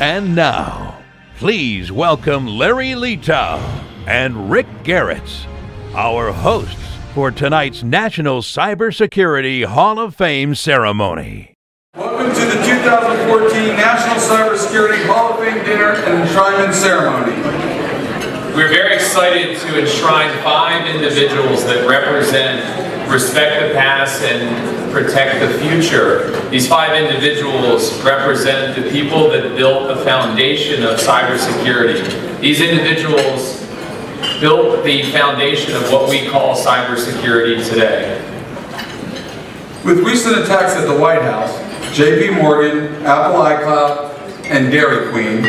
And now, please welcome Larry Letow and Rick Garretts, our hosts for tonight's National Cybersecurity Hall of Fame ceremony. Welcome to the 2014 National Cybersecurity Hall of Fame Dinner and Enshrinement Ceremony. We're very excited to enshrine 5 individuals that represent respect the past and protect the future. These 5 individuals represent the people that built the foundation of cybersecurity. These individuals built the foundation of what we call cybersecurity today. With recent attacks at the White House, JP Morgan, Apple iCloud, and Dairy Queen,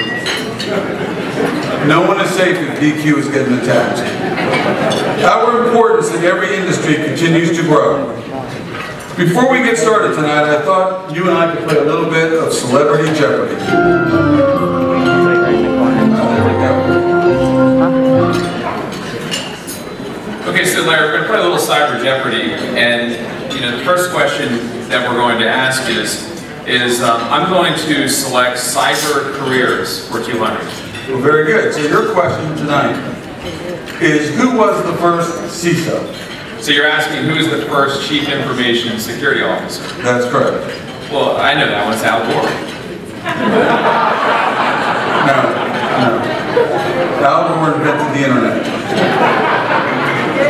no one is safe if DQ is getting attacked. Our importance in every industry continues to grow. Before we get started tonight, I thought you and I could play a little bit of Celebrity Jeopardy. There we go. Okay, so Larry, we're going to play a little Cyber Jeopardy, and the first question that we're going to ask is I'm going to select cyber careers for 200. Well, very good. So your question tonight is, who was the first CISO? So you're asking who is the first Chief Information Security Officer? That's correct. Well, I know that one's Al Gore. No. Al Gore invented the internet.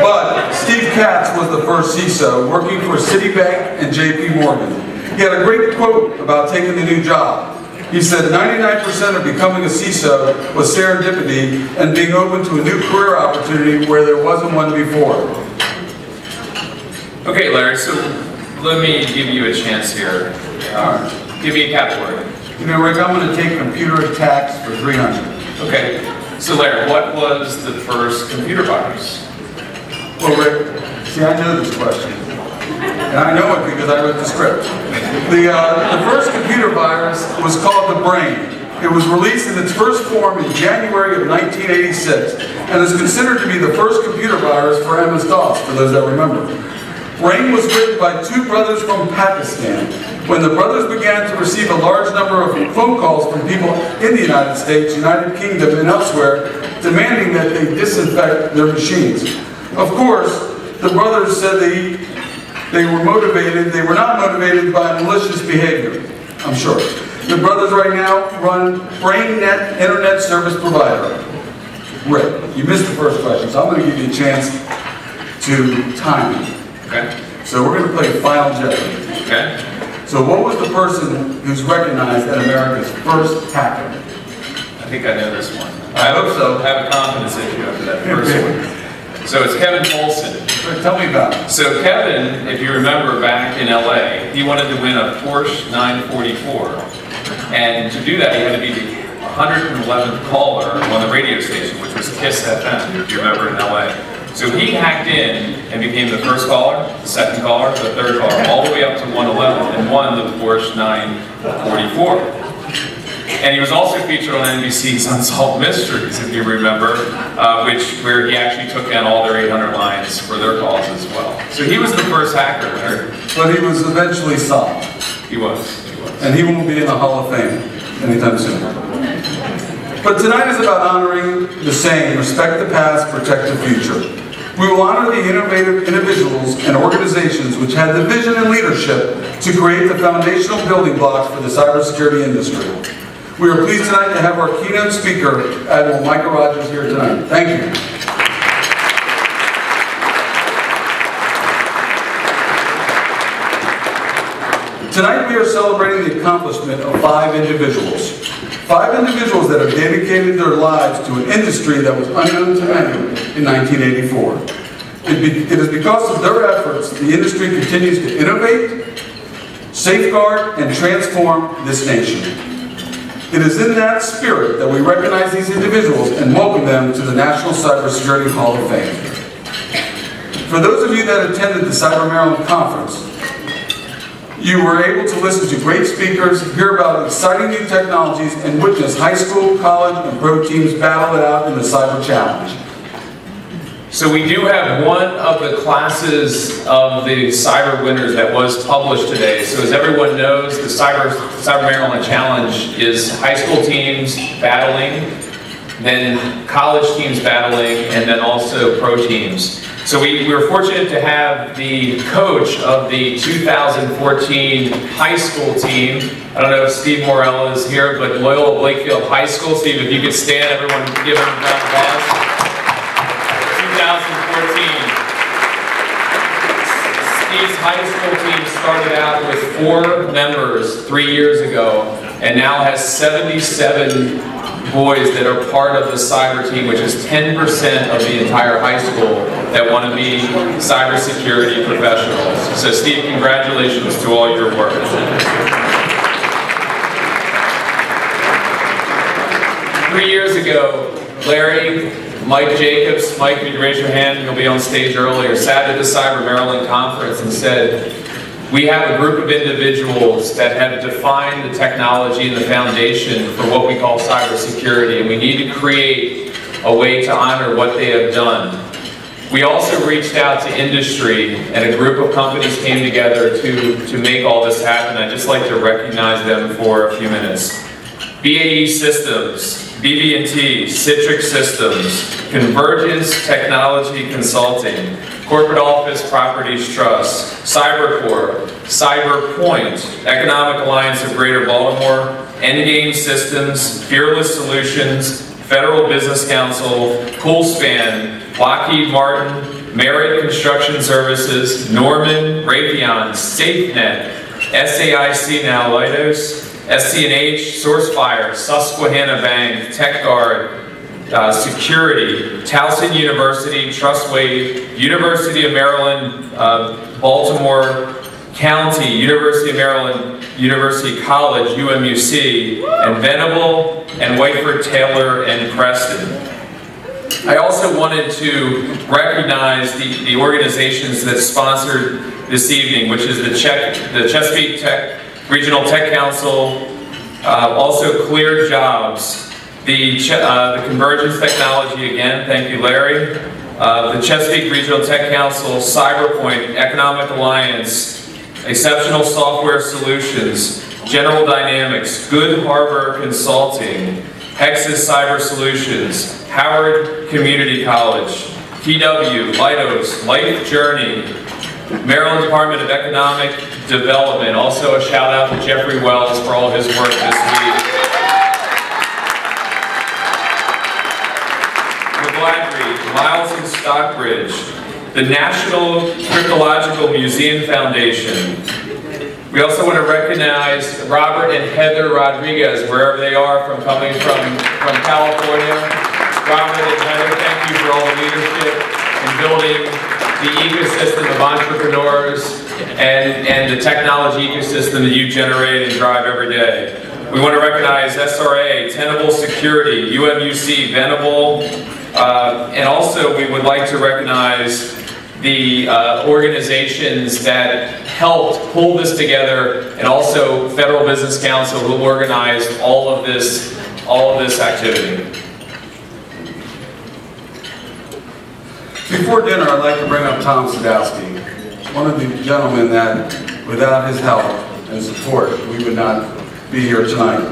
But Steve Katz was the first CISO working for Citibank and JP Morgan. He had a great quote about taking the new job. He said 99% of becoming a CISO was serendipity and being open to a new career opportunity where there wasn't one before. Okay, Larry, so let me give you a chance here. Give me a category. Rick, I'm going to take computer attacks for 300. Okay, so Larry, what was the first computer virus? Well, Rick, see, I know this question. And I know it because I wrote the script. The first computer virus was called the Brain. It was released in its first form in January of 1986 and is considered to be the first computer virus for MS-DOS, for those that remember. Brain was written by 2 brothers from Pakistan. When the brothers began to receive a large number of phone calls from people in the United States, United Kingdom, and elsewhere, demanding that they disinfect their machines. Of course, the brothers said they were motivated. They were not motivated by malicious behavior, I'm sure. The brothers right now run BrainNet Internet Service Provider. Rick, you missed the first question, so I'm going to give you a chance to time it. Okay. So we're going to play Final Jeopardy. Okay. So what was the person who's recognized as America's first hacker? I think I know this one. I hope so. I have a confidence issue after that first one. So it's Kevin Olson. Tell me about it. So Kevin, if you remember back in LA, he wanted to win a Porsche 944. And to do that, he had to be the 111th caller on the radio station, which was KISS FM, if you remember, in LA. So he hacked in and became the first caller, the second caller, the third caller, all the way up to 111 and won the Porsche 944. And he was also featured on NBC's Unsolved Mysteries, if you remember, where he actually took down all their 800 lines for their calls as well. So he was the first hacker, Larry. But he was eventually solved. He was. And he won't be in the Hall of Fame anytime soon. But tonight is about honoring the saying, respect the past, protect the future. We will honor the innovative individuals and organizations which had the vision and leadership to create the foundational building blocks for the cybersecurity industry. We are pleased tonight to have our keynote speaker, Admiral Micah Rogers, here tonight. Thank you. Tonight we are celebrating the accomplishment of 5 individuals. 5 individuals that have dedicated their lives to an industry that was unknown to many in 1984. It is because of their efforts the industry continues to innovate, safeguard, and transform this nation. It is in that spirit that we recognize these individuals and welcome them to the National Cybersecurity Hall of Fame. For those of you that attended the Cyber Maryland Conference, you were able to listen to great speakers, hear about exciting new technologies, and witness high school, college, and pro teams battle it out in the Cyber Challenge. So we do have one of the classes of the cyber winners that was published today. So as everyone knows, the Cyber Maryland Challenge is high school teams battling, then college teams battling, and then also pro teams. So we were fortunate to have the coach of the 2014 high school team. I don't know if Steve Morella is here, but Loyola Blakefield High School. Steve, if you could stand, everyone give him a round of applause. 2014. Steve's high school team started out with 4 members 3 years ago, and now has 77 boys that are part of the cyber team, which is 10% of the entire high school that want to be cybersecurity professionals. So Steve, congratulations to all your work. 3 years ago, Larry, Mike Jacobs, Mike, would you raise your hand? You'll be on stage earlier, sat at the Cyber Maryland conference and said, we have a group of individuals that have defined the technology and the foundation for what we call cybersecurity, and we need to create a way to honor what they have done. We also reached out to industry, and a group of companies came together to make all this happen. I'd just like to recognize them for a few minutes. BAE Systems, BB&T, Citrix Systems, Convergence Technology Consulting, Corporate Office Properties Trust, CyberCorp, CyberPoint, Economic Alliance of Greater Baltimore, Endgame Systems, Fearless Solutions, Federal Business Council, Coolspan, Lockheed Martin, Merit Construction Services, Norman, Raytheon, SafeNet, SAIC now, Leidos, SC&H, SourceFire, Susquehanna Bank, TechGuard, Security, Towson University, Trustwave, University of Maryland, Baltimore County, University of Maryland, University College, UMUC, and Venable, and Whiteford, Taylor, and Preston. I also wanted to recognize the organizations that sponsored this evening, which is the Chesapeake Regional Tech Council, also Clear Jobs, the Convergence Technology again, thank you Larry, the Chesapeake Regional Tech Council, CyberPoint, Economic Alliance, Exceptional Software Solutions, General Dynamics, Good Harbor Consulting, Hexas Cyber Solutions, Howard Community College, TW, Leidos, Life Journey, Maryland Department of Economic Development. Also a shout out to Jeffrey Wells for all his work this week. McGladrey, Miles and Stockbridge, the National Cryptological Museum Foundation. We also want to recognize Robert and Heather Rodriguez, wherever they are, coming from California. Robert and Heather, thank you for all the leadership in building the ecosystem of entrepreneurs and the technology ecosystem that you generate and drive every day. We want to recognize SRA, Tenable Security, UMUC, Venable, and also we would like to recognize the organizations that helped pull this together, and also Federal Business Council who organized all of this activity. Before dinner, I'd like to bring up Tom Sadowski, one of the gentlemen that, without his help and support, we would not be here tonight.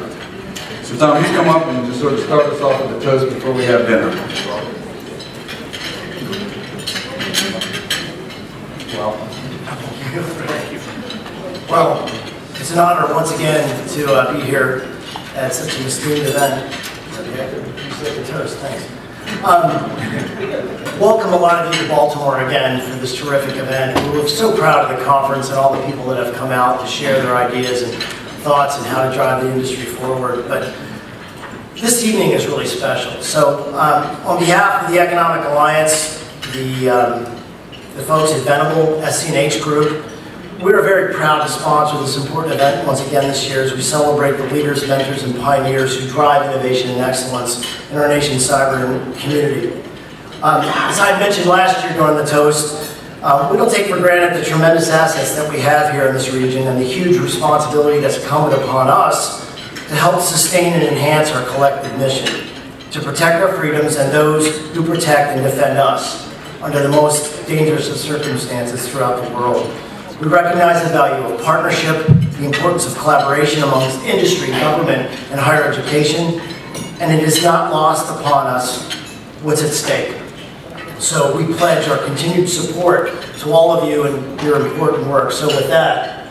So Tom, you come up and just sort of start us off with a toast before we have dinner. Well, it's an honor once again to be here at such an esteemed event. Okay, the toast, thanks. Welcome a lot of you to Baltimore again for this terrific event. We're so proud of the conference and all the people that have come out to share their ideas and thoughts and how to drive the industry forward. But this evening is really special. So on behalf of the Economic Alliance, the folks at Venable, SC&H Group, we are very proud to sponsor this important event once again this year as we celebrate the leaders, mentors, and pioneers who drive innovation and excellence in our nation's cyber community. As I mentioned last year during the toast, we don't take for granted the tremendous assets that we have here in this region and the huge responsibility that's incumbent upon us to help sustain and enhance our collective mission, to protect our freedoms and those who protect and defend us. under the most dangerous of circumstances throughout the world. We recognize the value of partnership, the importance of collaboration amongst industry, government, and higher education, and it is not lost upon us what's at stake. So we pledge our continued support to all of you and your important work. So with that,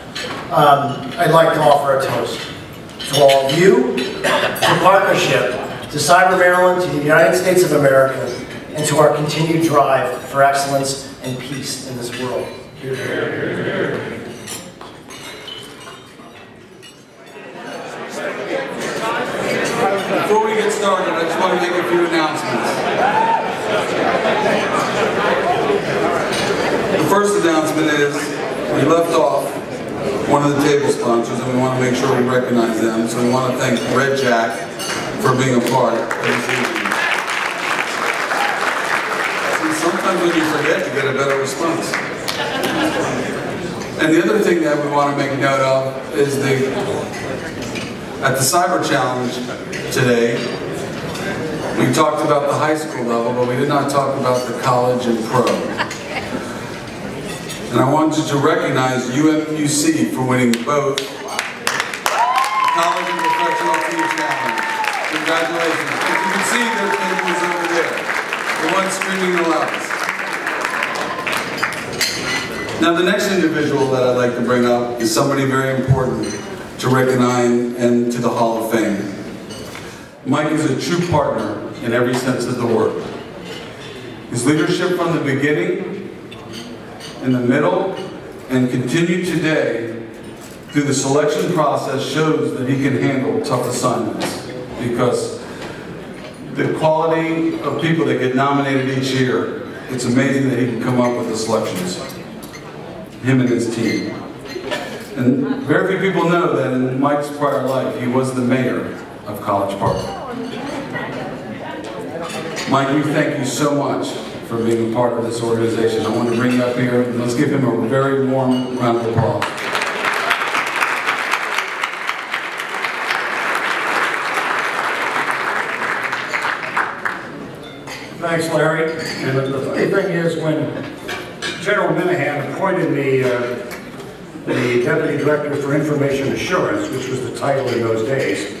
I'd like to offer a toast to all of you, to partnership, to Cyber Maryland, to the United States of America, and to our continued drive for excellence and peace in this world. Hear, hear. Before we get started, I just want to make a few announcements. The first announcement is we left off one of the table sponsors and we want to make sure we recognize them. So we want to thank Red Jack for being a part of this evening. See, sometimes when you forget, you get a better response. And the other thing that we want to make note of is at the Cyber Challenge today, we talked about the high school level, but we did not talk about the college and pro. And I wanted to recognize UMUC for winning both the College and Professional Team Challenge. Congratulations. As you can see, their table is over there. The one screaming the loudest. Now the next individual that I'd like to bring up is somebody very important to recognize and to the Hall of Fame. Mike is a true partner in every sense of the word. His leadership from the beginning, in the middle, and continued today through the selection process shows that he can handle tough assignments, because the quality of people that get nominated each year, it's amazing that he can come up with the selections, him and his team. And very few people know that in Mike's prior life, he was the mayor of College Park. Mike, we thank you so much for being a part of this organization. I want to bring you up here and let's give him a very warm round of applause. Thanks, Larry. And the funny thing is, when General Minahan appointed me the Deputy Director for Information Assurance, which was the title in those days,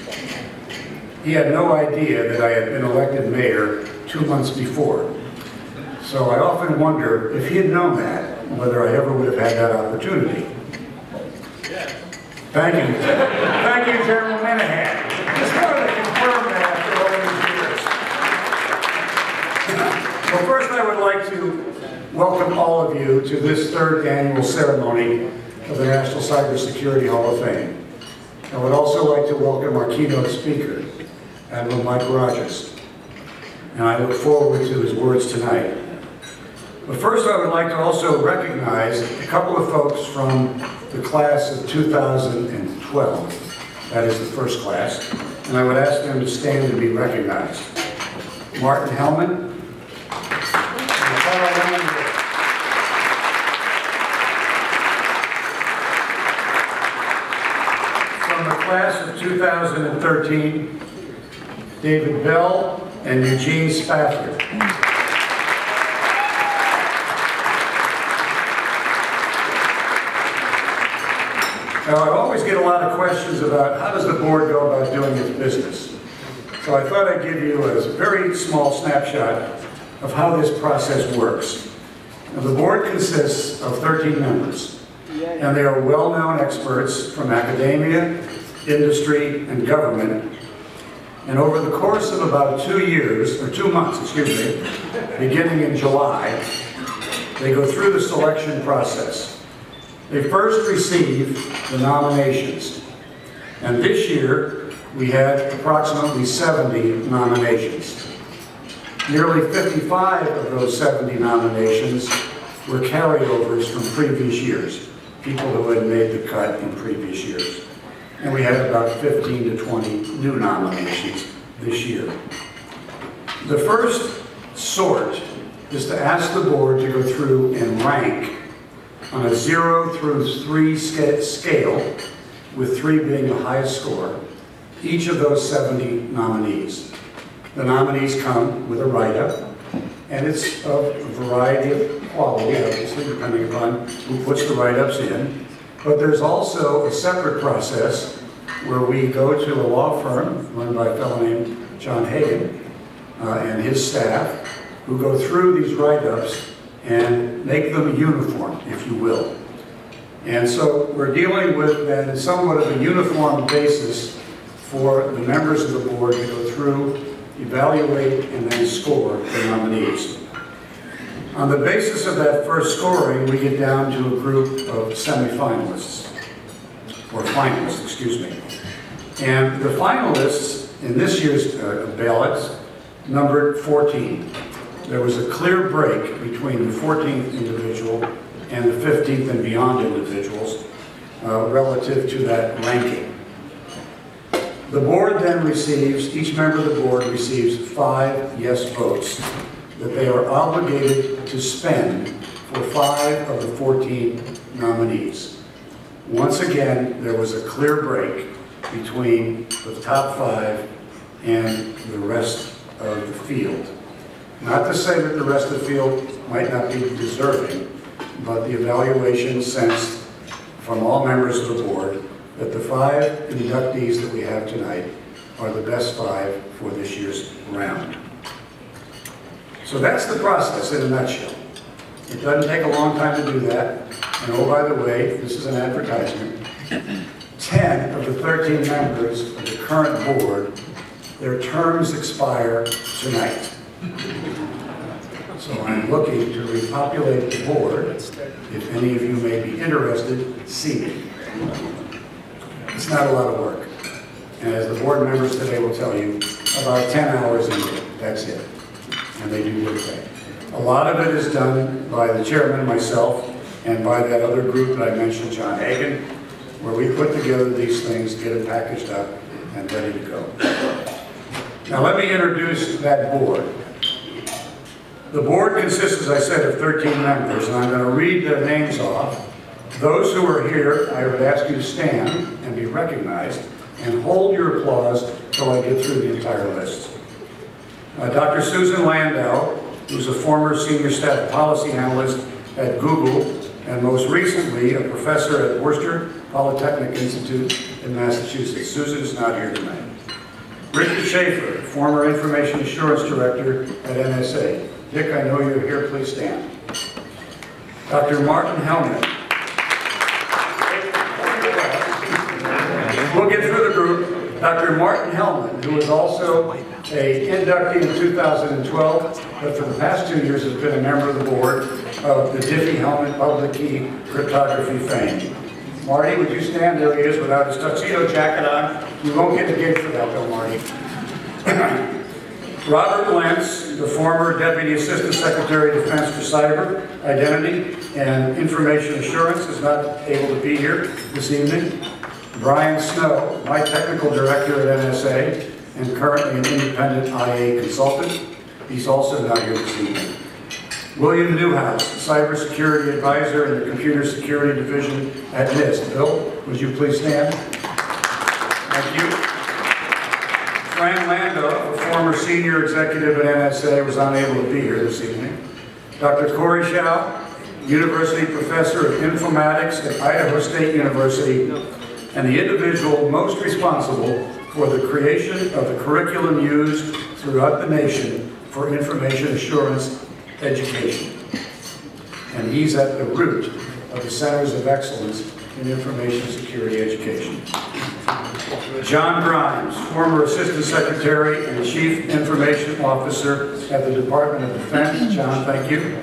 he had no idea that I had been elected mayor 2 months before. So I often wonder if he had known that, whether I ever would have had that opportunity. Thank you. Thank you, General Minahan. Just wanted to confirm that after all these years. Well, first I would like to welcome all of you to this third annual ceremony of the National Cybersecurity Hall of Fame. I would also like to welcome our keynote speaker, Admiral Mike Rogers. And I look forward to his words tonight. But first I would like to also recognize a couple of folks from the class of 2012. That is the first class. And I would ask them to stand and be recognized. Martin Hellman. From the class of 2013, David Bell and Eugene Spafford. Now, I always get a lot of questions about how does the board go about doing its business. So I thought I'd give you a very small snapshot of how this process works. Now, the board consists of 13 members, and they are well-known experts from academia, industry, and government. And over the course of about 2 years, or 2 months, excuse me, beginning in July, they go through the selection process. They first receive the nominations. And this year, we had approximately 70 nominations. Nearly 55 of those 70 nominations were carryovers from previous years, people who had made the cut in previous years. And we had about 15 to 20 new nominations this year. The first sort is to ask the board to go through and rank on a 0 through 3 scale, with 3 being the highest score, each of those 70 nominees. The nominees come with a write-up, and it's of a variety of quality, obviously, depending upon who puts the write-ups in. But there's also a separate process where we go to a law firm run by a fellow named John Hagan and his staff, who go through these write-ups and make them uniform, if you will. And so we're dealing with then somewhat of a uniform basis for the members of the board to go through, evaluate, and then score the nominees. On the basis of that first scoring, we get down to a group of semifinalists, or finalists, excuse me. And the finalists in this year's ballots numbered 14. There was a clear break between the 14th individual and the 15th and beyond individuals relative to that ranking. The board then receives, each member of the board receives 5 yes votes that they are obligated to spend for 5 of the 14 nominees. Once again, there was a clear break between the top 5 and the rest of the field. Not to say that the rest of the field might not be deserving, but the evaluation sensed from all members of the board that the 5 inductees that we have tonight are the best 5 for this year's round. So that's the process in a nutshell. It doesn't take a long time to do that. And oh, by the way, this is an advertisement. 10 of the 13 members of the current board, their terms expire tonight. So I'm looking to repopulate the board. If any of you may be interested, see me. It's not a lot of work. And as the board members today will tell you, about 10 hours a day, that's it. And they do good thing. A lot of it is done by the chairman, myself, and by that other group that I mentioned, John Hagan, where we put together these things, get it packaged up, and ready to go. Now let me introduce that board. The board consists, as I said, of 13 members, and I'm going to read their names off. Those who are here, I would ask you to stand and be recognized, and hold your applause till I get through the entire list. Dr. Susan Landau, who's a former senior staff policy analyst at Google, and most recently a professor at Worcester Polytechnic Institute in Massachusetts. Susan is not here tonight. Richard Schaefer, former information assurance director at NSA. Dick, I know you're here, please stand. Dr. Martin Hellman. We'll get through the group. Dr. Martin Hellman, who is also an inductee in 2012, but for the past 2 years has been a member of the board of the Diffie-Hellman Public Key Cryptography fame. Marty, would you stand? There he is without his tuxedo jacket on. You won't get a gig for that though, Marty. Robert Lentz, the former Deputy Assistant Secretary of Defense for Cyber, Identity, and Information Assurance, is not able to be here this evening. Brian Snow, my Technical Director at NSA, and currently an independent IA consultant. He's also not here this evening. William Newhouse, Cybersecurity Advisor in the Computer Security Division at NIST. Bill, would you please stand? Thank you. Fran Lando, a former Senior Executive at NSA, was unable to be here this evening. Dr. Corey Shao, University Professor of Informatics at Idaho State University, and the individual most responsible for the creation of the curriculum used throughout the nation for information assurance education. And he's at the root of the Centers of Excellence in Information Security Education. John Grimes, former Assistant Secretary and Chief Information Officer at the Department of Defense. John, thank you.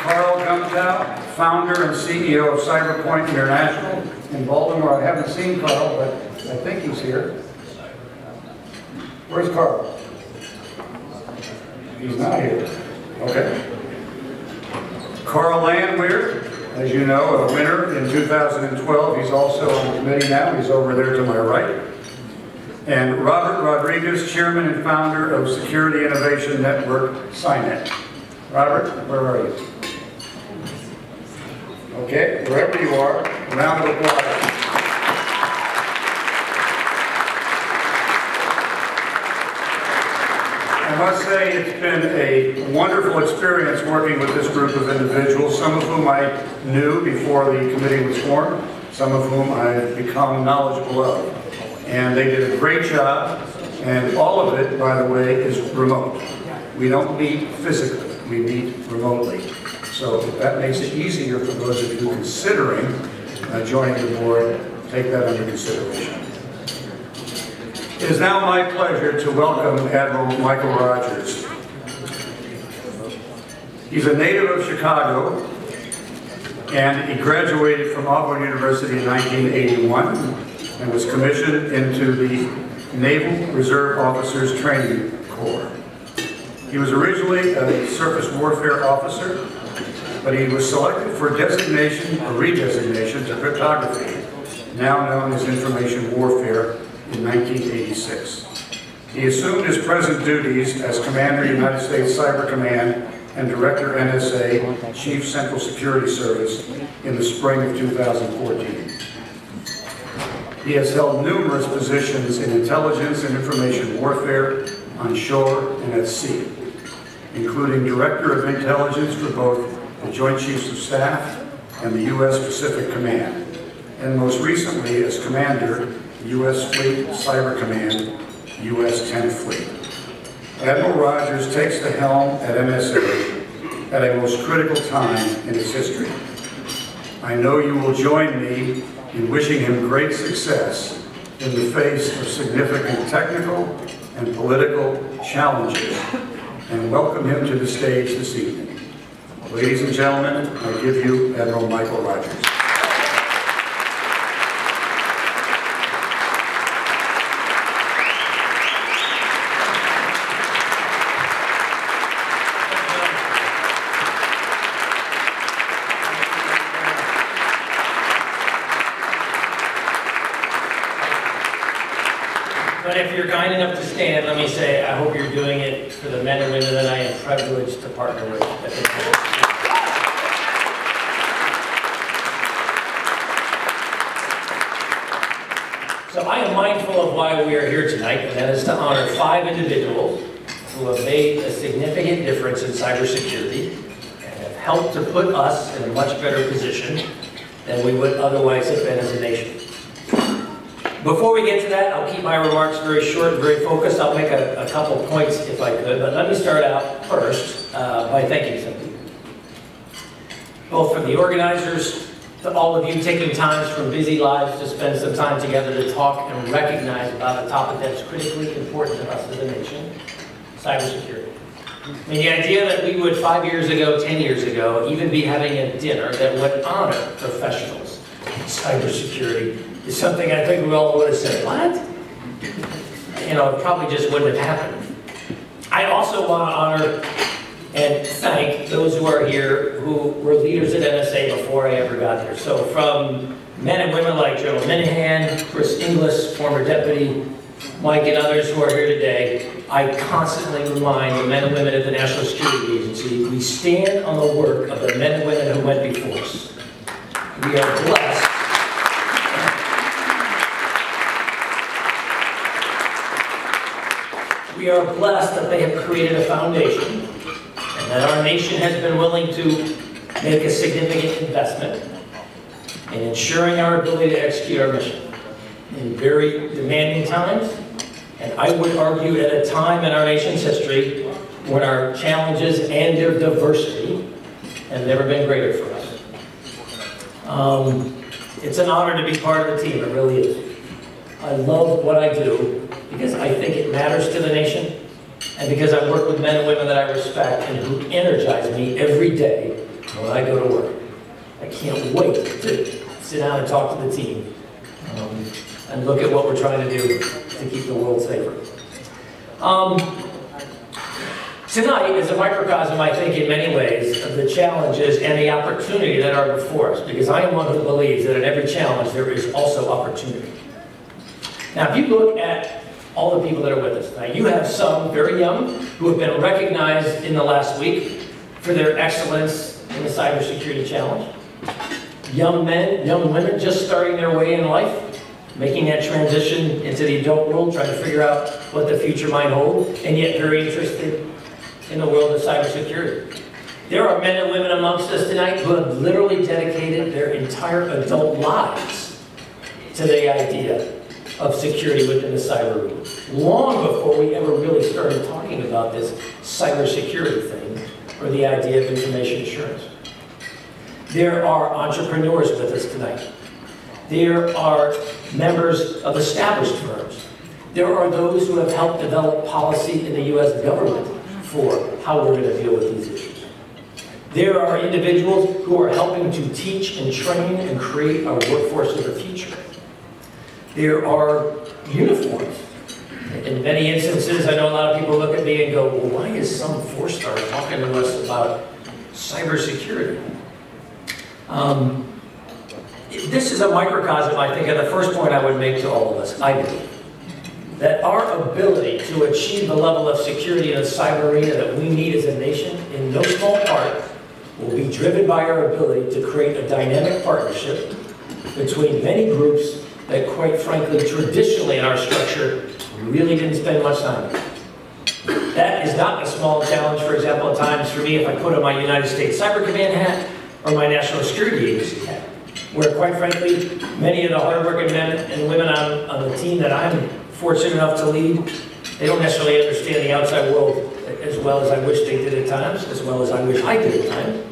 Carl Gumtow, founder and CEO of CyberPoint International in Baltimore. I haven't seen Carl, but I think he's here. Where's Carl? He's not here. Okay. Carl Landwehr, as you know, a winner in 2012. He's also on the committee now. He's over there to my right. And Robert Rodriguez, Chairman and founder of Security Innovation Network, SciNet. Robert, where are you? Okay, wherever you are, round of applause. say it's been a wonderful experience working with this group of individuals, some of whom I knew before the committee was formed, some of whom I've become knowledgeable of. And they did a great job, and all of it, by the way, is remote. We don't meet physically, we meet remotely. So that makes it easier for those of you considering joining the board. Take that under consideration. It is now my pleasure to welcome Admiral Michael Rogers. He's a native of Chicago, and he graduated from Auburn University in 1981 and was commissioned into the Naval Reserve Officers Training Corps. He was originally a surface warfare officer, but he was selected for designation or redesignation to cryptography, now known as information warfare, in 1986. He assumed his present duties as Commander United States Cyber Command and Director NSA Chief Central Security Service in the spring of 2014. He has held numerous positions in intelligence and information warfare on shore and at sea, including Director of Intelligence for both the Joint Chiefs of Staff and the U.S. Pacific Command, and most recently as Commander, U.S. Fleet Cyber Command, U.S. 10th Fleet. Admiral Rogers takes the helm at NSA at a most critical time in its history. I know you will join me in wishing him great success in the face of significant technical and political challenges, and welcome him to the stage this evening. Ladies and gentlemen, I give you Admiral Michael Rogers. But if you're kind enough to stand, let me say, I hope you're doing it for the men and women that I am privileged to partner with at this time. So I am mindful of why we are here tonight, and that is to honor 5 individuals who have made a significant difference in cybersecurity and have helped to put us in a much better position than we would otherwise have been as a nation. Before we get to that, I'll keep my remarks very short and very focused. I'll make a couple points if I could, but let me start out first by thanking some people. Both from the organizers, to all of you taking times from busy lives to spend some time together to talk and recognize about a topic that is critically important to us as a nation, cybersecurity. I mean, the idea that we would 5 years ago, 10 years ago, even be having a dinner that would honor professionals in cybersecurity is something I think we all would have said, what? You know, it probably just wouldn't have happened. I also want to honor and thank those who are here who were leaders at NSA before I ever got here. So from men and women like General Minahan, Chris Inglis, former deputy, Mike, and others who are here today, I constantly remind the men and women at the National Security Agency, we stand on the work of the men and women who went before us. We are blessed. We are blessed that they have created a foundation and that our nation has been willing to make a significant investment in ensuring our ability to execute our mission in very demanding times, and I would argue at a time in our nation's history when our challenges and their diversity have never been greater for us. It's an honor to be part of the team, it really is. I love what I do because I think it matters to the nation, and because I work with men and women that I respect and who energize me every day when I go to work. I can't wait to sit down and talk to the team and look at what we're trying to do to keep the world safer. Tonight is a microcosm, I think, in many ways, of the challenges and the opportunity that are before us, because I am one who believes that in every challenge there is also opportunity. Now, if you look at all the people that are with us tonight, you have some very young who have been recognized in the last week for their excellence in the cybersecurity challenge. Young men, young women just starting their way in life, making that transition into the adult world, trying to figure out what the future might hold, and yet very interested in the world of cybersecurity. There are men and women amongst us tonight who have literally dedicated their entire adult lives to the idea of security within the cyber realm, long before we ever really started talking about this cybersecurity thing or the idea of information assurance. There are entrepreneurs with us tonight. There are members of established firms. There are those who have helped develop policy in the U.S. government for how we're going to deal with these issues. There are individuals who are helping to teach and train and create our workforce of the future. There are uniforms. In many instances, I know a lot of people look at me and go, well, why is some four-star talking to us about cybersecurity? This is a microcosm, I think, of the first point I would make to all of us, I believe. That our ability to achieve the level of security in the cyber arena that we need as a nation, in no small part, will be driven by our ability to create a dynamic partnership between many groups that, quite frankly, traditionally in our structure, really didn't spend much time with. That is not a small challenge, for example, at times for me if I put on my United States Cyber Command hat or my National Security Agency hat, where, quite frankly, many of the hardworking men and women on the team that I'm fortunate enough to lead, they don't necessarily understand the outside world as well as I wish they did at times, as well as I wish I did at times.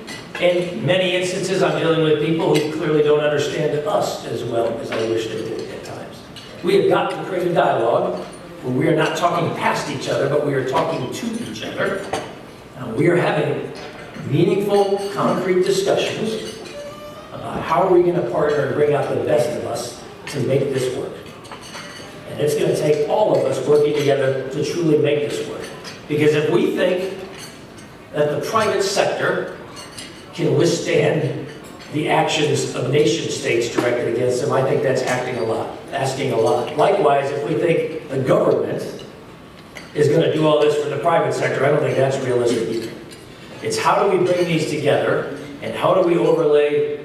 In many instances, I'm dealing with people who clearly don't understand us as well as I wish they did at times. We have got to create a dialogue where we are not talking past each other, but we are talking to each other. We are having meaningful, concrete discussions about how are we going to partner and bring out the best of us to make this work. And it's going to take all of us working together to truly make this work. Because if we think that the private sector can withstand the actions of nation states directed against them, I think that's asking a lot. Likewise, if we think the government is going to do all this for the private sector, I don't think that's realistic either. It's how do we bring these together, and how do we overlay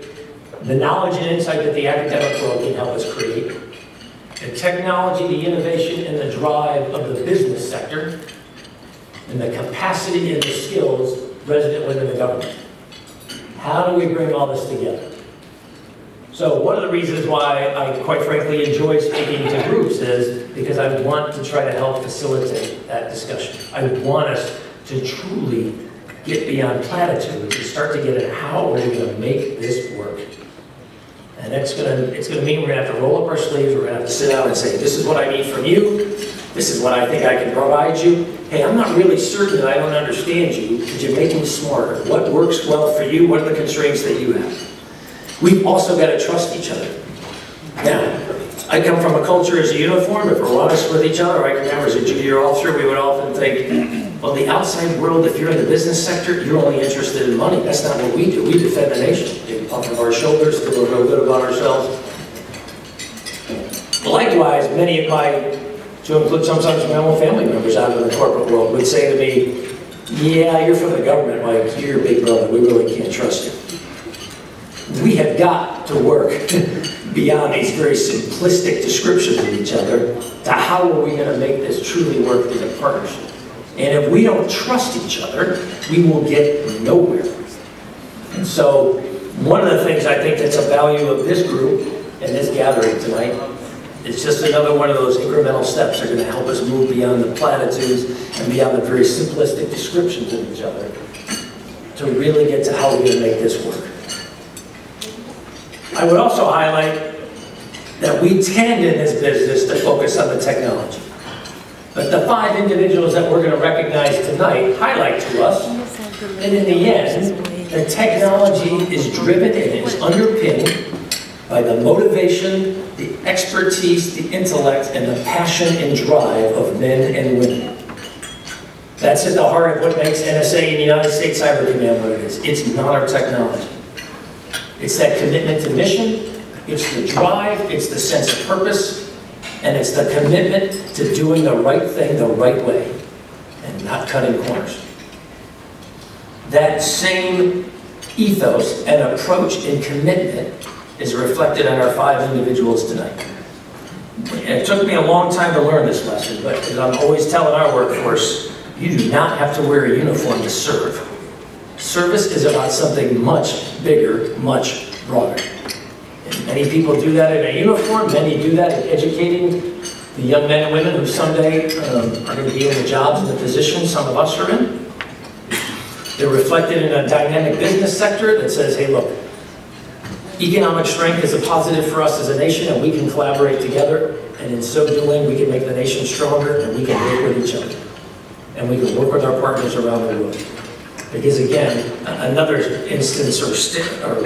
the knowledge and insight that the academic world can help us create, the technology, the innovation, and the drive of the business sector, and the capacity and the skills resident within the government. How do we bring all this together? So one of the reasons why I, quite frankly, enjoy speaking to groups is because I want to try to help facilitate that discussion. I want us to truly get beyond platitudes and start to get at how we're going to make this work. And it's going to mean we're going to have to roll up our sleeves, we're going to have to sit down and say, this is what I need from you, this is what I think I can provide you. Hey, I'm not really certain that I don't understand you. Could you make me smarter? What works well for you? What are the constraints that you have? We've also got to trust each other. Now, I come from a culture as a uniform. If we're honest with each other, I remember as a junior officer, we would often think, well, the outside world, if you're in the business sector, you're only interested in money. That's not what we do. We defend the nation. We puff of our shoulders, feel real good about ourselves. Likewise, many of my, to include sometimes my own family members out in the corporate world, would say to me, yeah, you're from the government, Mike, you're your big brother, we really can't trust you. We have got to work beyond these very simplistic descriptions of each other to how are we going to make this truly work as a partnership. And if we don't trust each other, we will get nowhere. And so, one of the things I think that's a value of this group and this gathering tonight, it's just another one of those incremental steps that are going to help us move beyond the platitudes and beyond the very simplistic descriptions of each other to really get to how we're going to make this work. I would also highlight that we tend in this business to focus on the technology. But the 5 individuals that we're going to recognize tonight highlight to us, and in the end, the technology is driven and is underpinned by the motivation, the expertise, the intellect, and the passion and drive of men and women. That's at the heart of what makes NSA and United States Cyber Command what it is. It's not our technology. It's that commitment to mission, it's the drive, it's the sense of purpose, and it's the commitment to doing the right thing the right way and not cutting corners. That same ethos and approach and commitment is reflected in our 5 individuals tonight. It took me a long time to learn this lesson, but as I'm always telling our workforce, You do not have to wear a uniform to serve. Service is about something much bigger, much broader. And many people do that in a uniform, many do that in educating the young men and women who someday are going to be in the jobs and the positions some of us are in. They're reflected in a dynamic business sector that says, hey, look, economic strength is a positive for us as a nation, and we can collaborate together, and in so doing, we can make the nation stronger, and we can work with each other. And we can work with our partners around the world. Because again, another instance or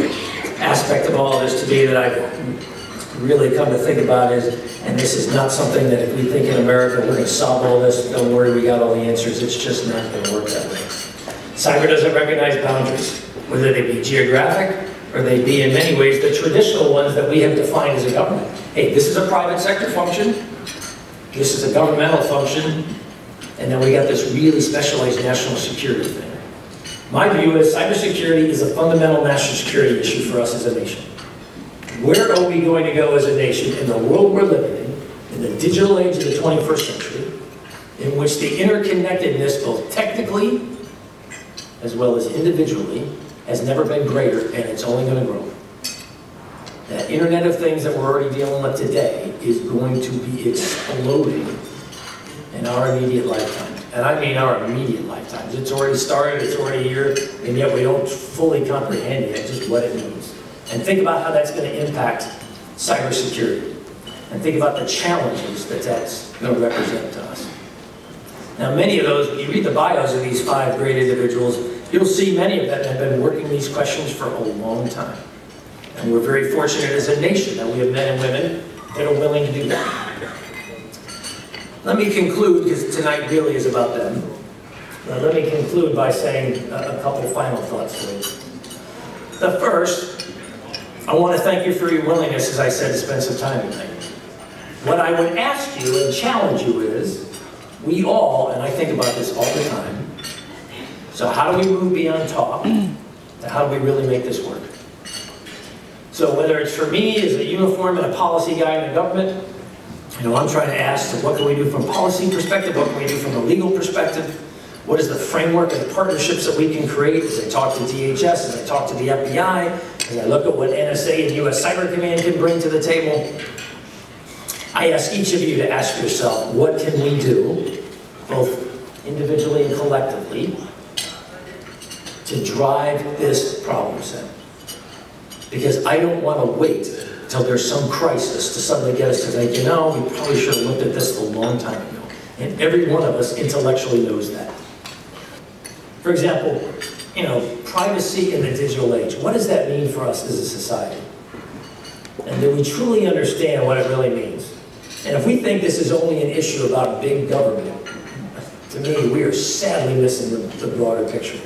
aspect of all of this today that I've really come to think about is, and this is not something that if we think in America we're going to solve all this, don't worry, we got all the answers, it's just not going to work that way. Cyber doesn't recognize boundaries, whether they be geographic or they be in many ways the traditional ones that we have defined as a government. Hey, this is a private sector function, this is a governmental function, and then we got this really specialized national security thing. My view is cybersecurity is a fundamental national security issue for us as a nation. Where are we going to go as a nation in the world we're living in the digital age of the 21st century, in which the interconnectedness, both technically as well as individually, has never been greater, and it's only going to grow. That Internet of Things that we're already dealing with today is going to be exploding in our immediate lifetime. And I mean our immediate lifetimes. It's already started, it's already here, and yet we don't fully comprehend yet just what it means. And think about how that's going to impact cybersecurity. And think about the challenges that that's going to represent to us. Now, many of those, when you read the bios of these 5 great individuals, you'll see many of them have been working these questions for a long time. And we're very fortunate as a nation that we have men and women that are willing to do that. Let me conclude, because tonight really is about them. Let me conclude by saying a couple final thoughts for you. The first, I want to thank you for your willingness, as I said, to spend some time tonight. What I would ask you and challenge you is, we all, and I think about this all the time, so how do we move beyond talk to how do we really make this work? So whether it's for me as a uniform and a policy guy in the government, I'm trying to ask, so what can we do from a policy perspective? What can we do from a legal perspective? What is the framework and the partnerships that we can create as I talk to DHS, as I talk to the FBI, as I look at what NSA and US Cyber Command can bring to the table? I ask each of you to ask yourself, what can we do, both individually and collectively, to drive this problem set? Because I don't want to wait until there's some crisis to suddenly get us to think, we probably should have looked at this a long time ago. And every one of us intellectually knows that. For example, privacy in the digital age. What does that mean for us as a society? And do we truly understand what it really means? And if we think this is only an issue about big government, to me, we are sadly missing the broader picture.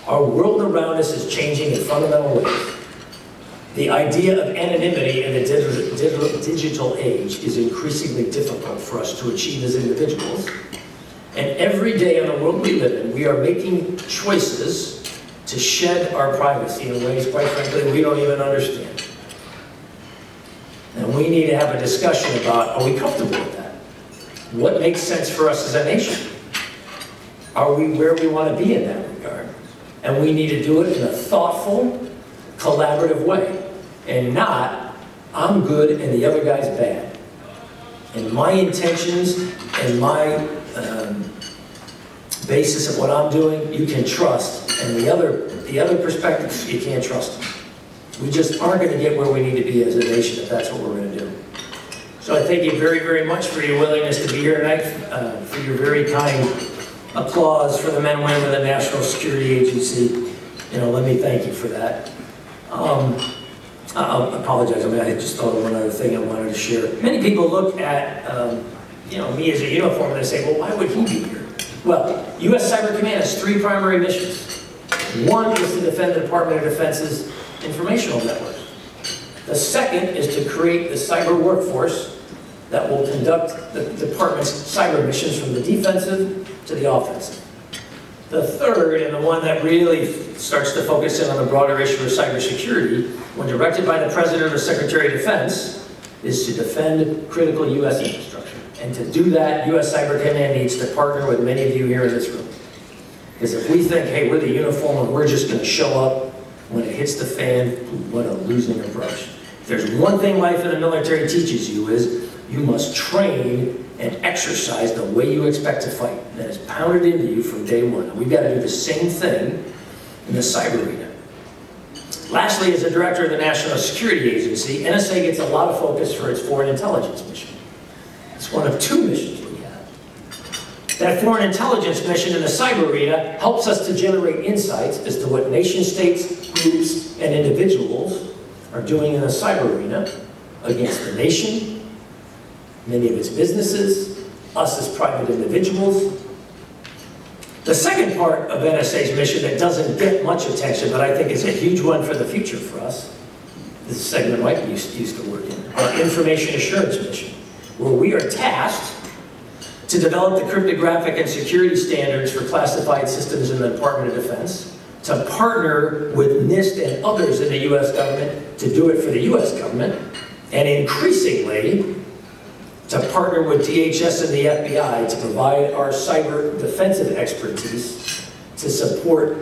Our world around us is changing in fundamental ways. The idea of anonymity in the digital age is increasingly difficult for us to achieve as individuals. And every day in the world we live in, we are making choices to shed our privacy in ways, quite frankly, we don't even understand. And we need to have a discussion about, are we comfortable with that? What makes sense for us as a nation? Are we where we want to be in that regard? And we need to do it in a thoughtful, collaborative way. And not, I'm good and the other guy's bad. And my intentions and my basis of what I'm doing, you can trust. And the other perspectives, you can't trust them. We just aren't going to get where we need to be as a nation if that's what we're going to do. So I thank you very, very much for your willingness to be here tonight, for your very kind applause for the men and women of the National Security Agency. Let me thank you for that. I apologize, I just thought of one other thing I wanted to share. Many people look at me as a uniform and they say, well, why would he be here? Well, US Cyber Command has 3 primary missions. One is to defend the Department of Defense's informational network. The second is to create the cyber workforce that will conduct the department's cyber missions from the defensive to the offensive. The third, and the one that really starts to focus in on the broader issue of cybersecurity, when directed by the President or Secretary of Defense, is to defend critical U.S. infrastructure. And to do that, U.S. Cyber Command needs to partner with many of you here in this room. Because if we think, hey, we're the uniform and we're just going to show up when it hits the fan, what a losing approach. If there's one thing life in the military teaches you is you must train and exercise the way you expect to fight. That is pounded into you from day one. And we've got to do the same thing in the cyber arena. Lastly, as the director of the National Security Agency, NSA gets a lot of focus for its foreign intelligence mission. It's one of two missions we have. That foreign intelligence mission in the cyber arena helps us to generate insights as to what nation states, groups, and individuals are doing in the cyber arena against the nation, many of its businesses, us as private individuals. The second part of NSA's mission that doesn't get much attention, but I think is a huge one for the future for us, this is a segment Mike used to work in, our information assurance mission, where we are tasked to develop the cryptographic and security standards for classified systems in the Department of Defense, to partner with NIST and others in the U.S. government to do it for the U.S. government, and increasingly, to partner with DHS and the FBI to provide our cyber defensive expertise to support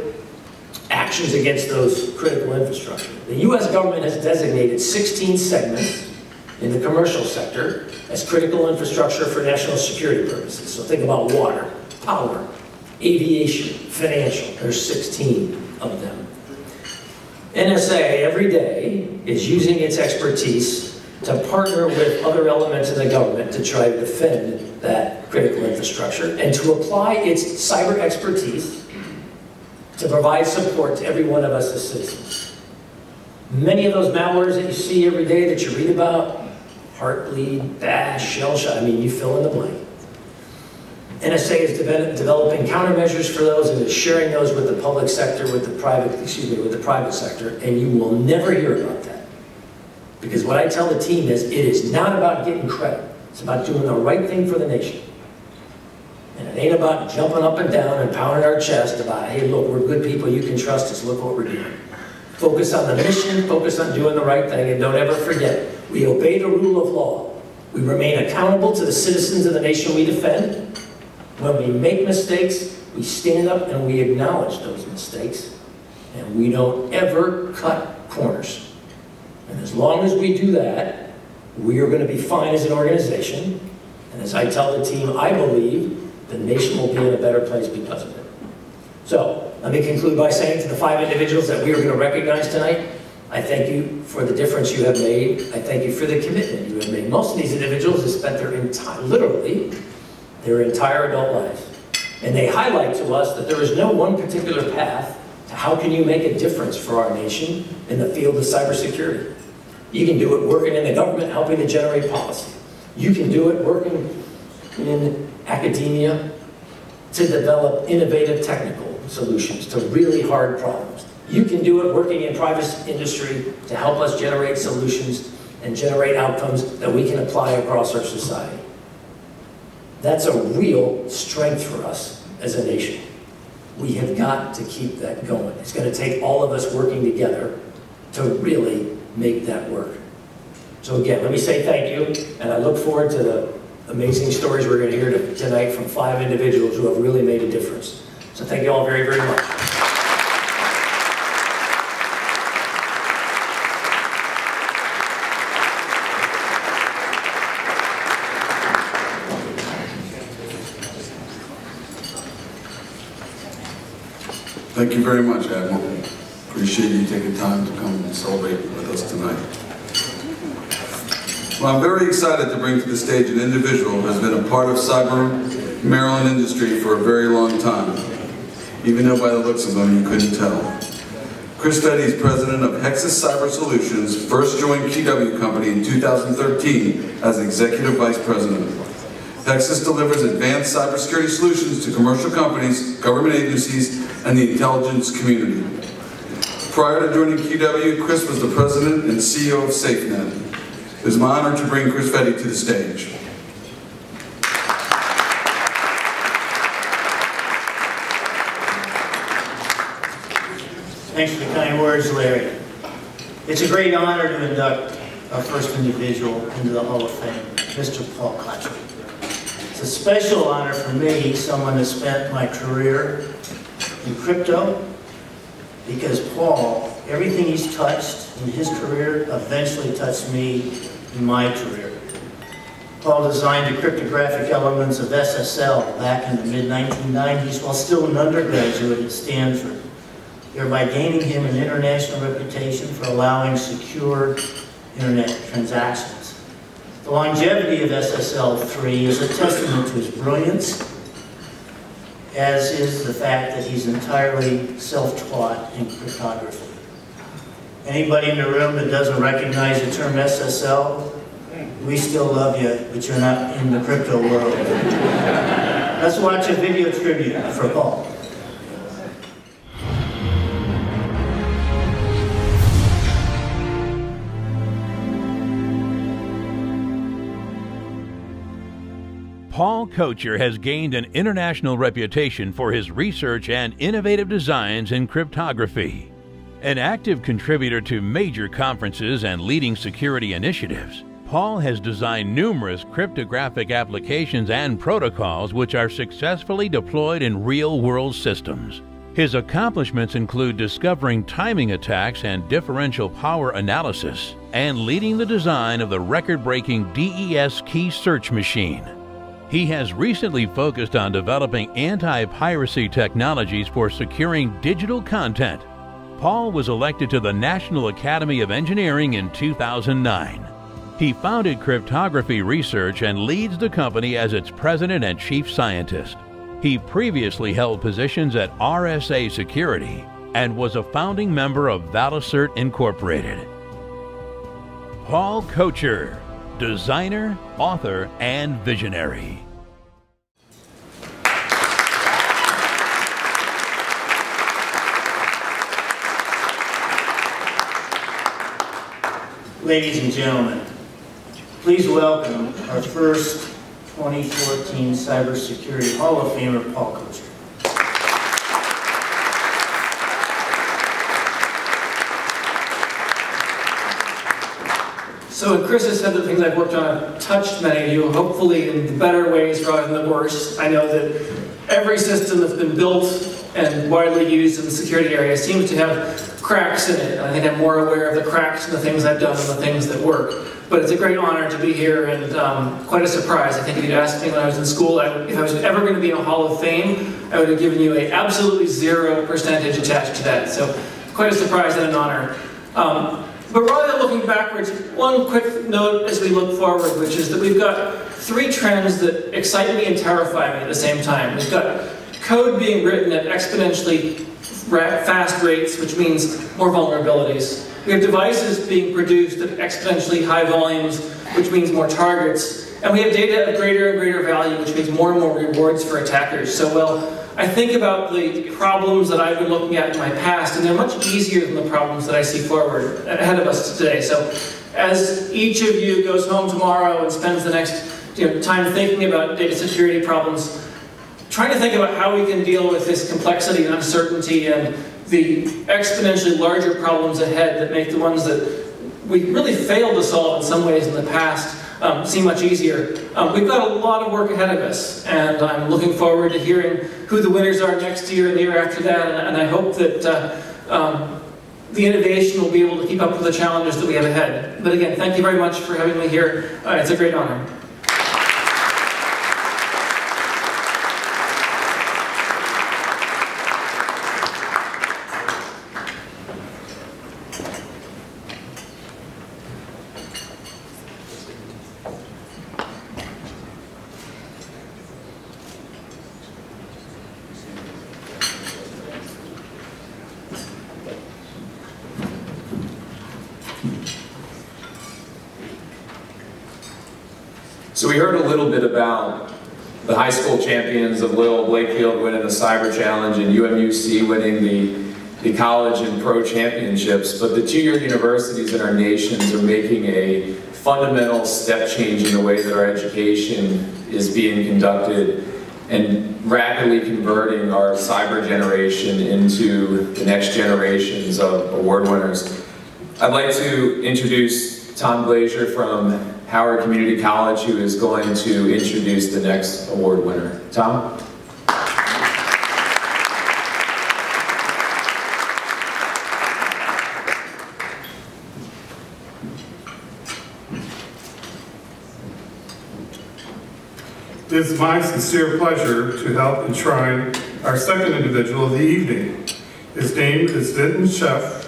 actions against those critical infrastructure. The U.S. government has designated 16 segments in the commercial sector as critical infrastructure for national security purposes. So think about water, power, aviation, financial. There's 16 of them. NSA every day is using its expertise to partner with other elements of the government to try to defend that critical infrastructure and to apply its cyber expertise to provide support to every one of us as citizens. Many of those malwares that you see every day that you read about, Heartbleed, Bash, Shellshock, I mean, you fill in the blank. NSA is developing countermeasures for those and is sharing those with the public sector, with the private sector, and you will never hear about that. Because what I tell the team is, it is not about getting credit. It's about doing the right thing for the nation. And it ain't about jumping up and down and pounding our chest about, hey, look, we're good people, you can trust us, look what we're doing. Focus on the mission, focus on doing the right thing, and don't ever forget, we obey the rule of law. We remain accountable to the citizens of the nation we defend. When we make mistakes, we stand up and we acknowledge those mistakes. And we don't ever cut corners. And as long as we do that, we are going to be fine as an organization. And as I tell the team, I believe the nation will be in a better place because of it. So, let me conclude by saying to the 5 individuals that we are going to recognize tonight, I thank you for the difference you have made. I thank you for the commitment you have made. Most of these individuals have spent literally their entire adult lives. And they highlight to us that there is no one particular path to how can you make a difference for our nation in the field of cybersecurity. You can do it working in the government, helping to generate policy. You can do it working in academia to develop innovative technical solutions to really hard problems. You can do it working in private industry to help us generate solutions and generate outcomes that we can apply across our society. That's a real strength for us as a nation. We have got to keep that going. It's going to take all of us working together to really make that work. So again, let me say thank you, and I look forward to the amazing stories we're going to hear tonight from 5 individuals who have really made a difference. So thank you all very, very much. Thank you very much, Admiral. Appreciate you taking time to come and celebrate with us tonight. Well, I'm very excited to bring to the stage an individual who has been a part of cyber Maryland industry for a very long time, even though by the looks of him you couldn't tell. Chris Fetty is president of Hexus Cyber Solutions, first joined KeyW Company in 2013 as executive vice president. Hexus delivers advanced cybersecurity solutions to commercial companies, government agencies, and the intelligence community. Prior to joining KeyW, Chris was the president and CEO of SafeNet. It is my honor to bring Chris Fetty to the stage. Thanks for the kind words, Larry. It's a great honor to induct our first individual into the Hall of Fame, Mr. Paul Klatcher. It's a special honor for me, someone who spent my career in crypto, because Paul, everything he's touched in his career eventually touched me in my career. Paul designed the cryptographic elements of SSL back in the mid-1990s while still an undergraduate at Stanford, thereby gaining him an international reputation for allowing secure internet transactions. The longevity of SSL-3 is a testament to his brilliance, as is the fact that he's entirely self-taught in cryptography. Anybody in the room that doesn't recognize the term SSL, we still love you, but you're not in the crypto world. Let's watch a video tribute for Paul. Paul Kocher has gained an international reputation for his research and innovative designs in cryptography. An active contributor to major conferences and leading security initiatives, Paul has designed numerous cryptographic applications and protocols which are successfully deployed in real-world systems. His accomplishments include discovering timing attacks and differential power analysis, and leading the design of the record-breaking DES key search machine. He has recently focused on developing anti-piracy technologies for securing digital content. Paul was elected to the National Academy of Engineering in 2009. He founded Cryptography Research and leads the company as its president and chief scientist. He previously held positions at RSA Security and was a founding member of ValiCert Incorporated. Paul Kocher, designer, author, and visionary. Ladies and gentlemen, please welcome our first 2014 Cybersecurity Hall of Famer, Paul Kocher. So Chris has said the things I've worked on have touched many of you, hopefully in the better ways rather than the worse. I know that every system that's been built and widely used in the security area seems to have cracks in it. I think I'm more aware of the cracks in the things I've done than the things that work. But it's a great honor to be here and quite a surprise. I think if you'd asked me when I was in school if I was ever going to be in a Hall of Fame, I would have given you a absolutely 0% attached to that. So quite a surprise and an honor. But rather than looking backwards, one quick note as we look forward, which is that we've got three trends that excite me and terrify me at the same time. We've got code being written at exponentially fast rates, which means more vulnerabilities. We have devices being produced at exponentially high volumes, which means more targets. And we have data of greater and greater value, which means more and more rewards for attackers. So, well, I think about the problems that I've been looking at in my past, and they're much easier than the problems that I see forward ahead of us today. So, as each of you goes home tomorrow and spends the next time thinking about data security problems, trying to think about how we can deal with this complexity and uncertainty and the exponentially larger problems ahead that make the ones that we really failed to solve in some ways in the past seem much easier. We've got a lot of work ahead of us, and I'm looking forward to hearing who the winners are next year and the year after that, and I hope that the innovation will be able to keep up with the challenges that we have ahead. But again, thank you very much for having me here. It's a great honor. So we heard a little bit about the high school champions of Lowell Blakefield winning the Cyber Challenge and UMUC winning the college and pro championships, but the two-year universities in our nations are making a fundamental step change in the way that our education is being conducted and rapidly converting our cyber generation into the next generations of award winners. I'd like to introduce Tom Glazier from Howard Community College, who is going to introduce the next award winner. Tom? It is my sincere pleasure to help enshrine our second individual of the evening. His name is Vinton Cerf.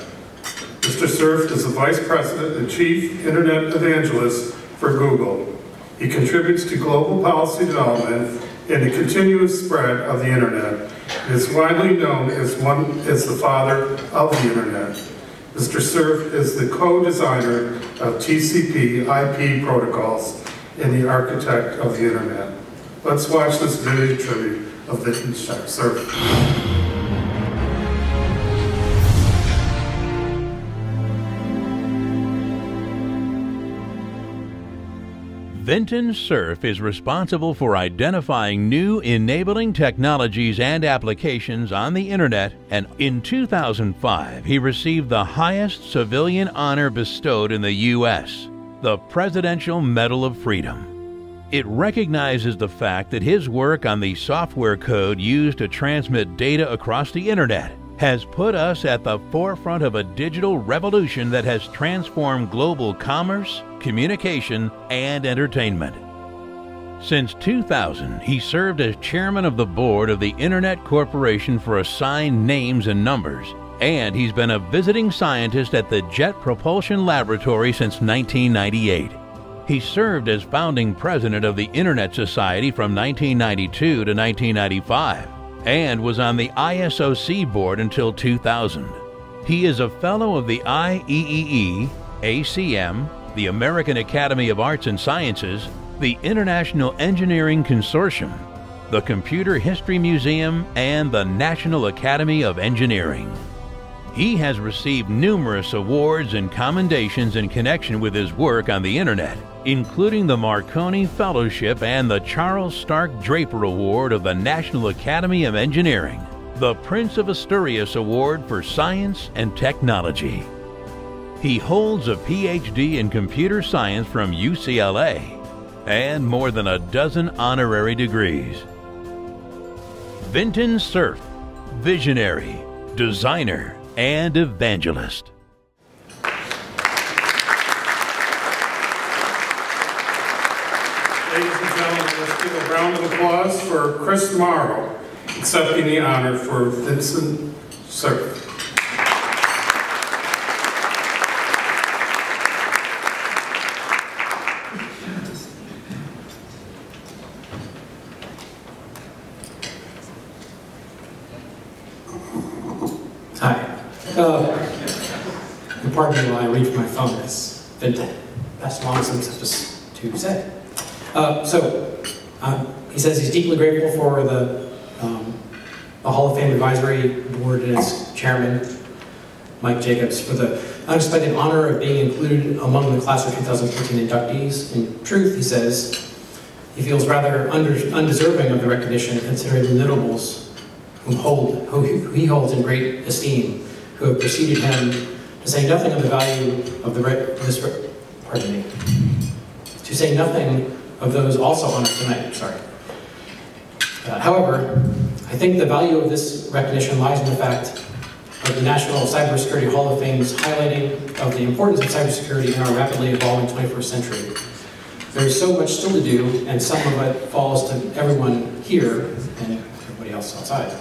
Mr. Cerf is the Vice President and Chief Internet Evangelist for Google. He contributes to global policy development and the continuous spread of the Internet. He is widely known as the father of the Internet. Mr. Cerf is the co-designer of TCP/IP protocols and the architect of the Internet. Let's watch this video tribute of Vinton Cerf. Vinton Cerf is responsible for identifying new enabling technologies and applications on the Internet, and in 2005 he received the highest civilian honor bestowed in the U.S., the Presidential Medal of Freedom. It recognizes the fact that his work on the software code used to transmit data across the Internet has put us at the forefront of a digital revolution that has transformed global commerce, communication, and entertainment. Since 2000, he served as chairman of the board of the Internet Corporation for Assigned Names and Numbers, and he's been a visiting scientist at the Jet Propulsion Laboratory since 1998. He served as founding president of the Internet Society from 1992 to 1995 and was on the ISOC board until 2000. He is a fellow of the IEEE, ACM, the American Academy of Arts and Sciences, the International Engineering Consortium, the Computer History Museum, and the National Academy of Engineering. He has received numerous awards and commendations in connection with his work on the Internet, including the Marconi Fellowship and the Charles Stark Draper Award of the National Academy of Engineering, the Prince of Asturias Award for Science and Technology. He holds a PhD in computer science from UCLA and more than a dozen honorary degrees. Vinton Cerf, visionary, designer, and evangelist. Ladies and gentlemen, let's give a round of applause for Chris Morrow, accepting the honor for Vinton Cerf. Hi. Pardon me while I reach my phone. It's been that's long since it was to say. He says he's deeply grateful for the Hall of Fame Advisory Board and its chairman, Mike Jacobs, for the unexpected honor of being included among the class of 2014 inductees. In truth, he says, he feels rather undeserving of the recognition considering the notables who he holds in great esteem, who have preceded him, to say nothing of the value of to say nothing of those also honored tonight, however, I think the value of this recognition lies in the fact of the National Cybersecurity Hall of Fame's highlighting of the importance of cybersecurity in our rapidly evolving 21st century. There is so much still to do, and some of it falls to everyone here and everybody else outside.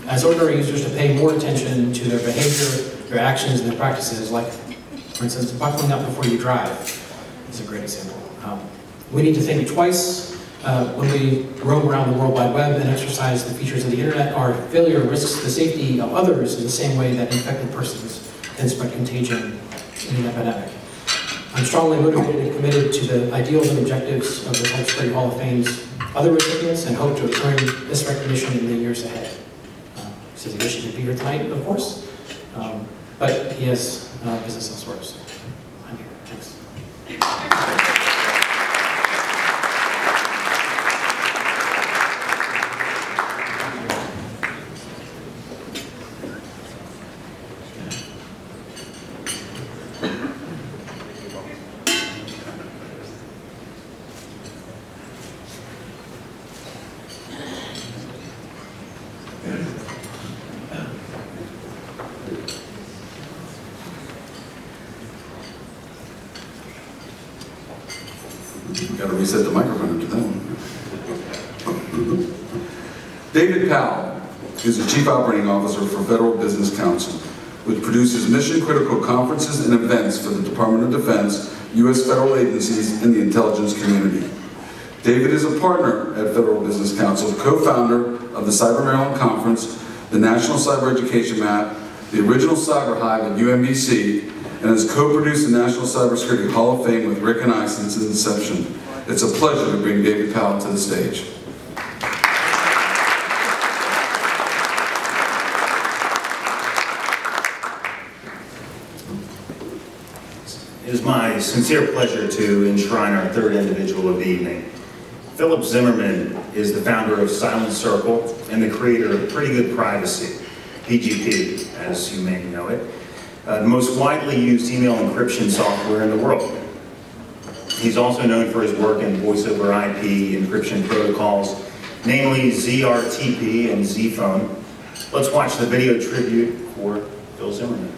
As ordinary users, to pay more attention to their behavior, their actions, and their practices, like, for instance, buckling up before you drive is a great example. We need to think twice when we roam around the World Wide Web and exercise the features of the Internet. Our failure risks the safety of others in the same way that infected persons can spread contagion in an epidemic. I'm strongly motivated and committed to the ideals and objectives of the Cybersecurity Hall of Fame's other recipients and hope to earn this recognition in the years ahead. He says he wishes he could be here tonight, of course, but he has business elsewhere, so I'm here. Thanks. Got to reset the microphone after that one. David Powell is the Chief Operating Officer for Federal Business Council, which produces mission-critical conferences and events for the Department of Defense, U.S. federal agencies, and the intelligence community. David is a partner at Federal Business Council, co-founder of the Cyber Maryland Conference, the National Cyber Education Map, the original Cyber Hive at UMBC, and has co-produced the National Cybersecurity Hall of Fame with Rick and I since its inception. It's a pleasure to bring David Powell to the stage. It is my sincere pleasure to enshrine our third individual of the evening. Philip Zimmermann is the founder of Silent Circle and the creator of Pretty Good Privacy, PGP, as you may know it, the most widely used email encryption software in the world. He's also known for his work in voice over IP encryption protocols, namely ZRTP and ZPhone. Let's watch the video tribute for Phil Zimmermann.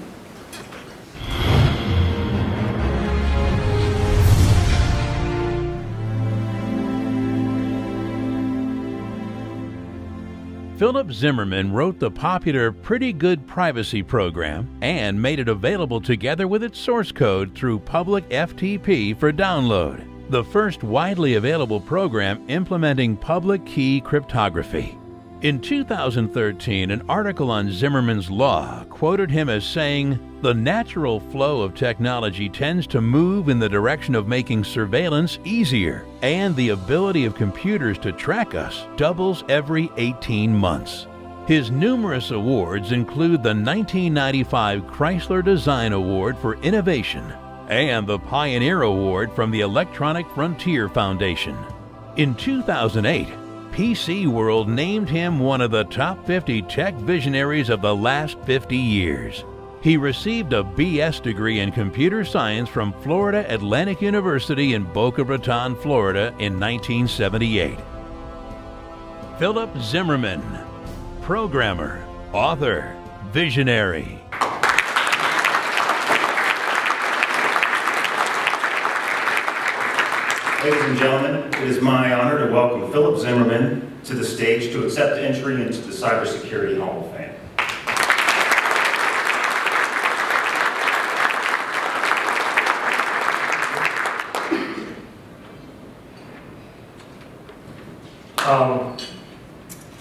Philip Zimmermann wrote the popular Pretty Good Privacy program and made it available together with its source code through public FTP for download, the first widely available program implementing public key cryptography. In 2013, an article on Zimmermann's law quoted him as saying, "The natural flow of technology tends to move in the direction of making surveillance easier, and the ability of computers to track us doubles every 18 months." His numerous awards include the 1995 Chrysler Design Award for Innovation and the Pioneer Award from the Electronic Frontier Foundation. In 2008, PC World named him one of the top 50 tech visionaries of the last 50 years. He received a BS degree in computer science from Florida Atlantic University in Boca Raton, Florida in 1978. Philip Zimmermann, programmer, author, visionary. Ladies and gentlemen, it is my honor to welcome Philip Zimmermann to the stage to accept entry into the Cybersecurity Hall of Fame.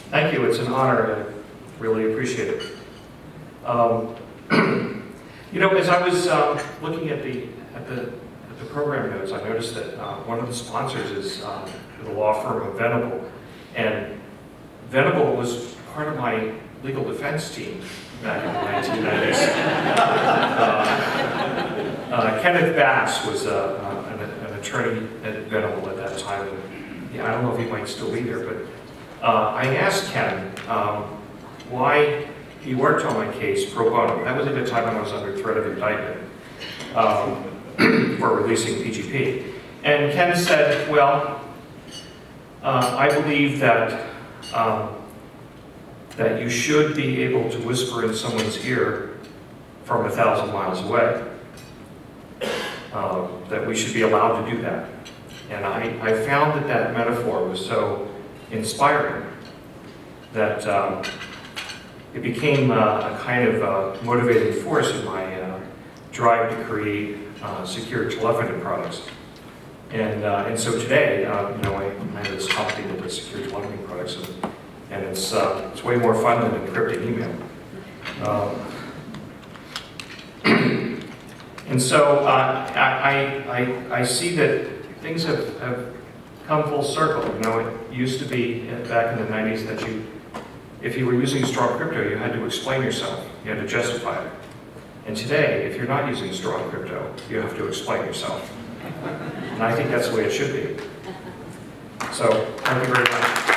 Thank you. It's an honor. I really appreciate it. You know, as I was looking at the program notes, I noticed that one of the sponsors is the law firm of Venable, and Venable was part of my legal defense team back in the 1990s. Kenneth Bass was an attorney at Venable at that time. And, yeah, I don't know if he might still be there, but I asked Ken why he worked on my case pro bono. That was at a time when I was under threat of indictment for releasing PGP. And Ken said, well, I believe that that you should be able to whisper in someone's ear from 1,000 miles away. That we should be allowed to do that. And I found that that metaphor was so inspiring that it became a kind of motivating force in my drive to create secure telephony products. And so today, you know, I have this company that does secure telephony products, and it's way more fun than encrypting email. And so I see that things have come full circle. You know, it used to be back in the 90s that if you were using strong crypto, you had to explain yourself. You had to justify it. And today, if you're not using strong crypto, you have to explain yourself. And I think that's the way it should be. So, thank you very much.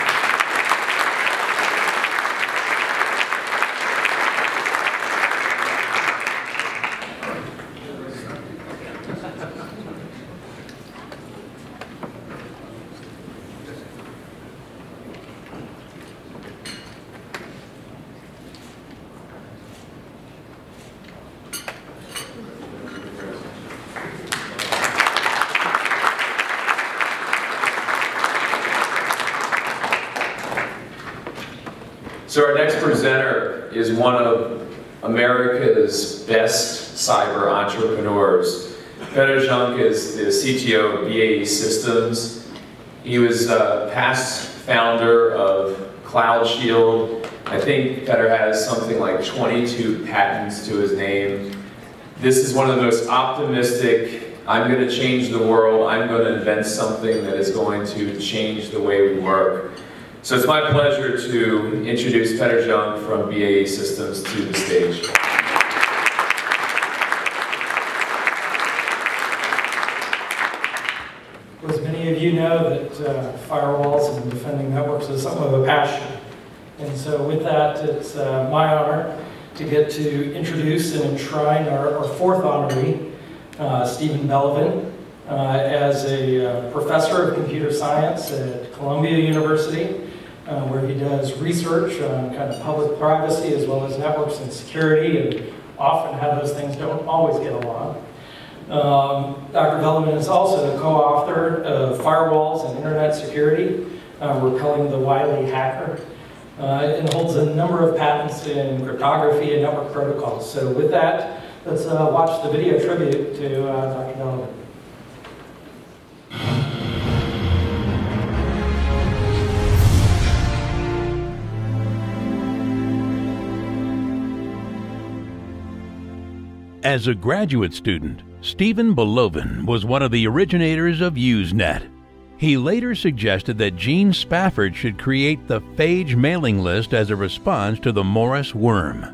So our next presenter is one of America's best cyber entrepreneurs. Peter Zhang is the CTO of BAE Systems. He was past founder of CloudShield. I think Peter has something like 22 patents to his name. This is one of the most optimistic, I'm going to change the world, I'm going to invent something that is going to change the way we work. So it's my pleasure to introduce Peter Zhang from BAE Systems to the stage. As many of you know, that firewalls and defending networks is something of a passion. And so with that, it's my honor to get to introduce and enshrine our fourth honoree, Stephen Belvin, as a professor of computer science at Columbia University, where he does research on kind of public privacy as well as networks and security, and often how those things don't always get along. Dr. Belvin is also the co-author of Firewalls and Internet Security, Repelling the Wily Hacker, and holds a number of patents in cryptography and network protocols. So with that, let's watch the video tribute to Dr. Belvin. As a graduate student, Stephen Belvin was one of the originators of Usenet. He later suggested that Gene Spafford should create the Phage mailing list as a response to the Morris worm.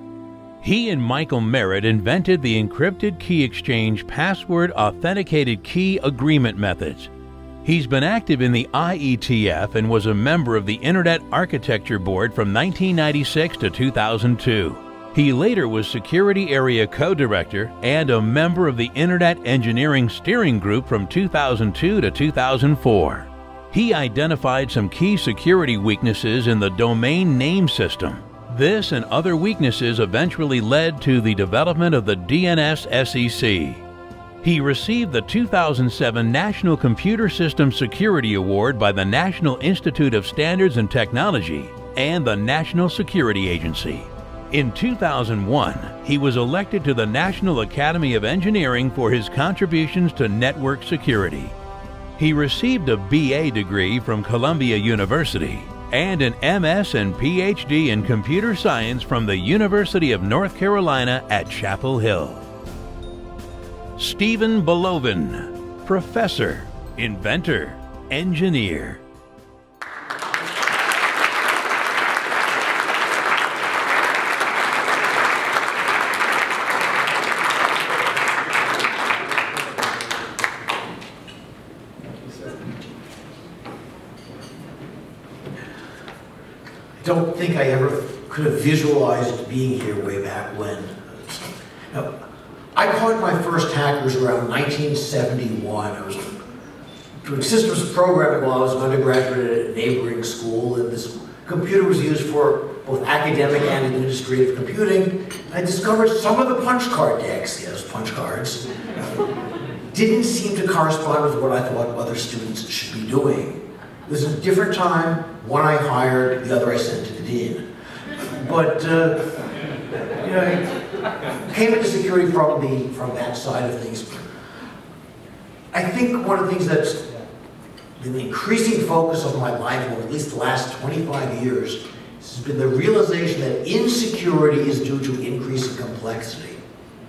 He and Michael Merritt invented the encrypted key exchange password authenticated key agreement methods. He's been active in the IETF and was a member of the Internet Architecture Board from 1996 to 2002. He later was Security Area Co-Director and a member of the Internet Engineering Steering Group from 2002 to 2004. He identified some key security weaknesses in the domain name system. This and other weaknesses eventually led to the development of the DNS-SEC. He received the 2007 National Computer System Security Award by the National Institute of Standards and Technology and the National Security Agency. In 2001, he was elected to the National Academy of Engineering for his contributions to network security. He received a BA degree from Columbia University and an MS and PhD in computer science from the University of North Carolina at Chapel Hill. Stephen Belvin, professor, inventor, engineer. I don't think I ever could have visualized being here way back when. Now, I caught my first hackers around 1971. I was doing systems programming while I was an undergraduate at a neighboring school, and this computer was used for both academic and administrative computing. I discovered some of the punch card decks, yes, punch cards, didn't seem to correspond with what I thought other students should be doing. It was a different time. One I hired, the other I sent to the dean. But, you know, I came into security probably from that side of things. I think one of the things that's been the increasing focus of my life over at least the last 25 years has been the realization that insecurity is due to increasing complexity.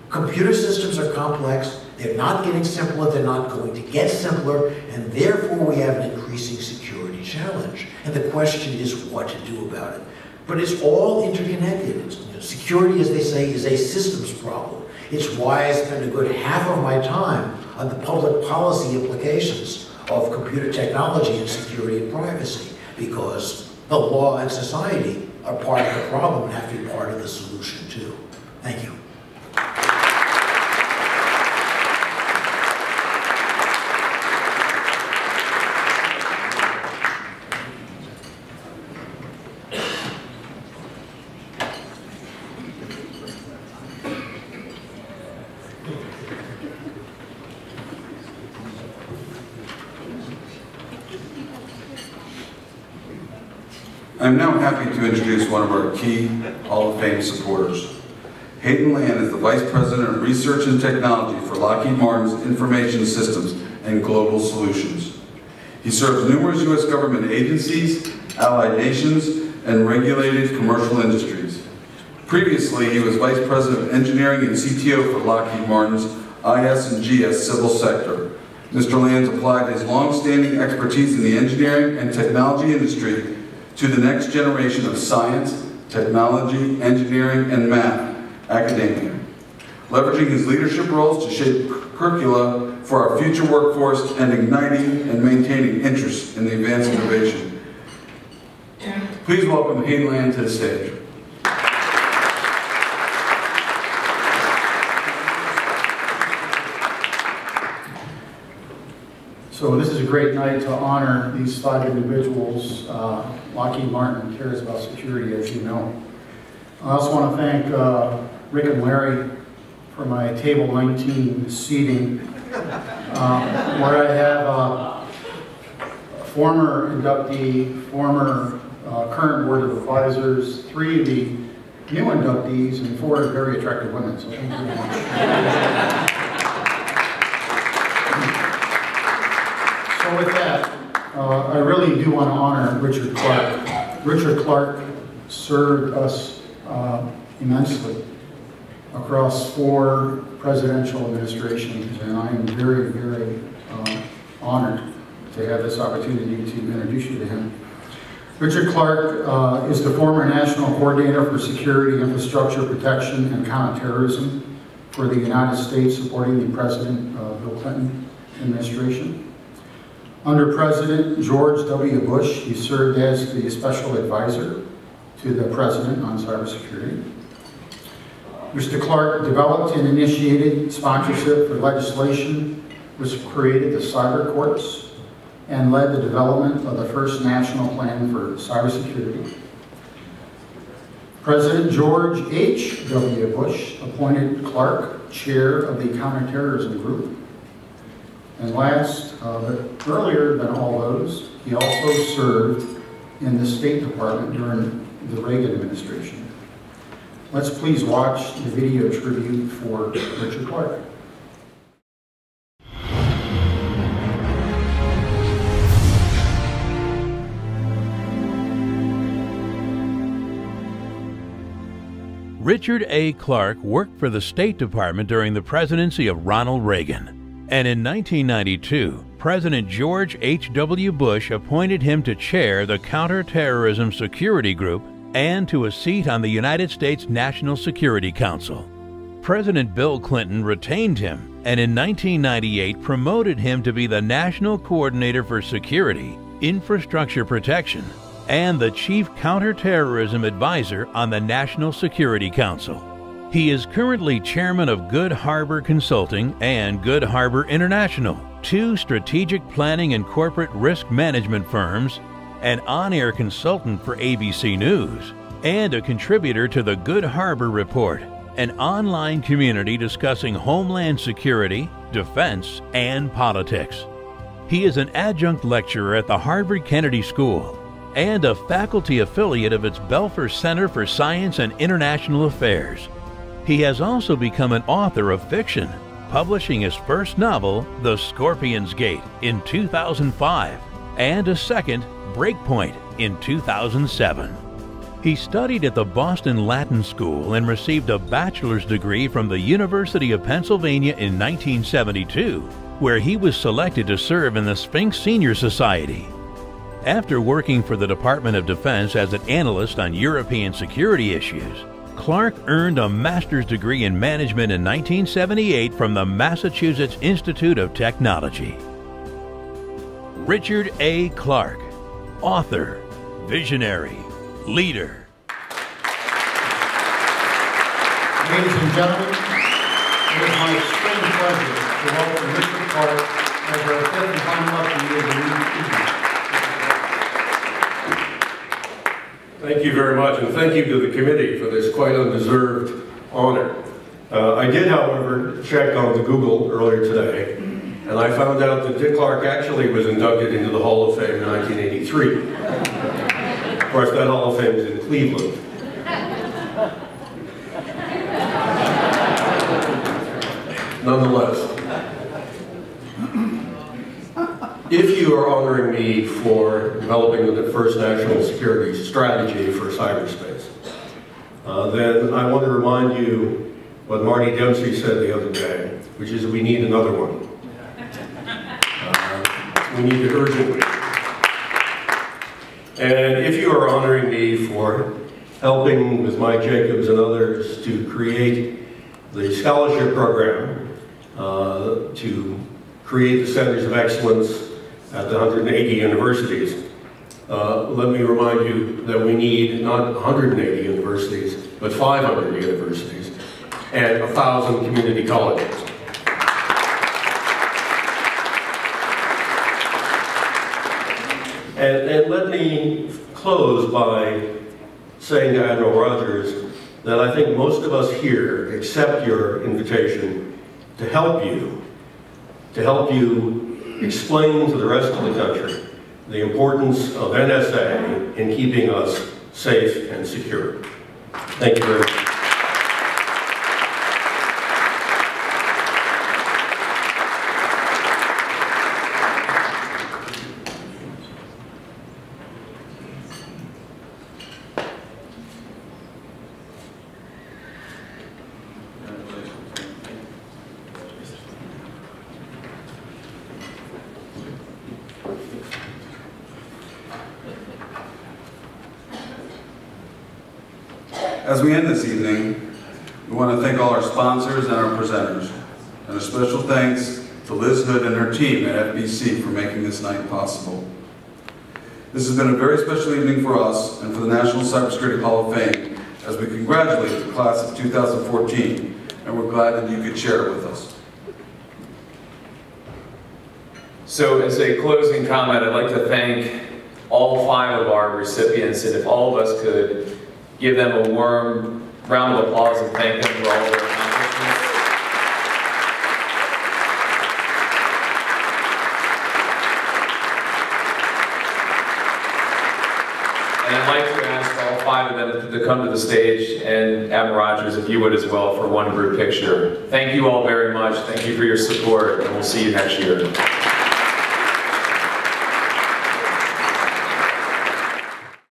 Computer systems are complex. They're not getting simpler, they're not going to get simpler, and therefore we have an increasing security challenge. And the question is what to do about it. But it's all interconnected. It's, you know, security, as they say, is a systems problem. It's why I spend a good half of my time on the public policy implications of computer technology and security and privacy, because the law and society are part of the problem and have to be part of the solution too. Thank you. I'm now happy to introduce one of our key Hall of Fame supporters. Hayden Land is the Vice President of Research and Technology for Lockheed Martin's Information Systems and Global Solutions. He serves numerous U.S. government agencies, allied nations, and regulated commercial industries. Previously, he was Vice President of Engineering and CTO for Lockheed Martin's IS&GS civil sector. Mr. Lands applied his long-standing expertise in the engineering and technology industry to the next generation of science, technology, engineering, and math academia, leveraging his leadership roles to shape curricula for our future workforce and igniting and maintaining interest in the advanced innovation. Please welcome Hayden Land to the stage. So this is a great night to honor these 5 individuals. Lockheed Martin cares about security, as you know. I also want to thank Rick and Larry for my table 19 seating, where I have a former inductee, former current board of advisors, 3 of the new inductees, and 4 very attractive women. So thank you very much. So with that, I really do want to honor Richard Clark. Richard Clark served us immensely across 4 presidential administrations, and I am very, very honored to have this opportunity to introduce you to him. Richard Clark is the former National Coordinator for Security, Infrastructure Protection, and Counterterrorism for the United States, supporting the President Bill Clinton administration. Under President George W. Bush, he served as the Special Advisor to the President on cybersecurity. Mr. Clark developed and initiated sponsorship for legislation which created the cyber courts and led the development of the first national plan for cybersecurity. President George H.W. Bush appointed Clark chair of the Counterterrorism Group. And last, but earlier than all those, he also served in the State Department during the Reagan administration. Let's please watch the video tribute for Richard Clark. Richard A. Clark worked for the State Department during the presidency of Ronald Reagan. And in 1992, President George H.W. Bush appointed him to chair the Counterterrorism Security Group and to a seat on the United States National Security Council. President Bill Clinton retained him and in 1998 promoted him to be the National Coordinator for Security, Infrastructure Protection, and the Chief Counterterrorism Advisor on the National Security Council. He is currently chairman of Good Harbor Consulting and Good Harbor International, 2 strategic planning and corporate risk management firms, an on-air consultant for ABC News, and a contributor to the Good Harbor Report, an online community discussing homeland security, defense, and politics. He is an adjunct lecturer at the Harvard Kennedy School and a faculty affiliate of its Belfer Center for Science and International Affairs. He has also become an author of fiction, publishing his first novel, The Scorpion's Gate, in 2005, and a second, Breakpoint, in 2007. He studied at the Boston Latin School and received a bachelor's degree from the University of Pennsylvania in 1972, where he was selected to serve in the Sphinx Senior Society. After working for the Department of Defense as an analyst on European security issues, Clark earned a master's degree in management in 1978 from the Massachusetts Institute of Technology. Richard A. Clark, author, visionary, leader. Ladies and gentlemen, it is my extreme pleasure to welcome Richard Clark as our 5th and final inductee of the evening. Thank you very much, and thank you to the committee for this quite undeserved honor. I did, however, check on the Google earlier today, and I found out that Dick Clark actually was inducted into the Hall of Fame in 1983. course, that Hall of Fame is in Cleveland. Nonetheless, if you are honoring me for developing the first national security strategy for cyberspace, then I want to remind you what Marty Dempsey said the other day, which is that we need another one. We need it urgently. And if you are honoring me for helping with Mike Jacobs and others to create the scholarship program, to create the centers of excellence at the 180 universities, let me remind you that we need not 180 universities, but 500 universities and 1,000 community colleges. And let me close by saying to Admiral Rogers that I think most of us here accept your invitation to help you explain to the rest of the country the importance of NSA in keeping us safe and secure. Thank you very much. As we end this evening, we want to thank all our sponsors and our presenters, and a special thanks to Liz Hood and her team at FBC for making this night possible. This has been a very special evening for us and for the National Cybersecurity Hall of Fame as we congratulate the class of 2014, and we're glad that you could share it with us. So as a closing comment, I'd like to thank all 5 of our recipients, and if all of us could give them a warm round of applause and thank them for all of their accomplishments. And I'd like to ask all 5 of them to come to the stage, and Admiral Rogers, if you would as well, for one group picture. Thank you all very much. Thank you for your support, and we'll see you next year.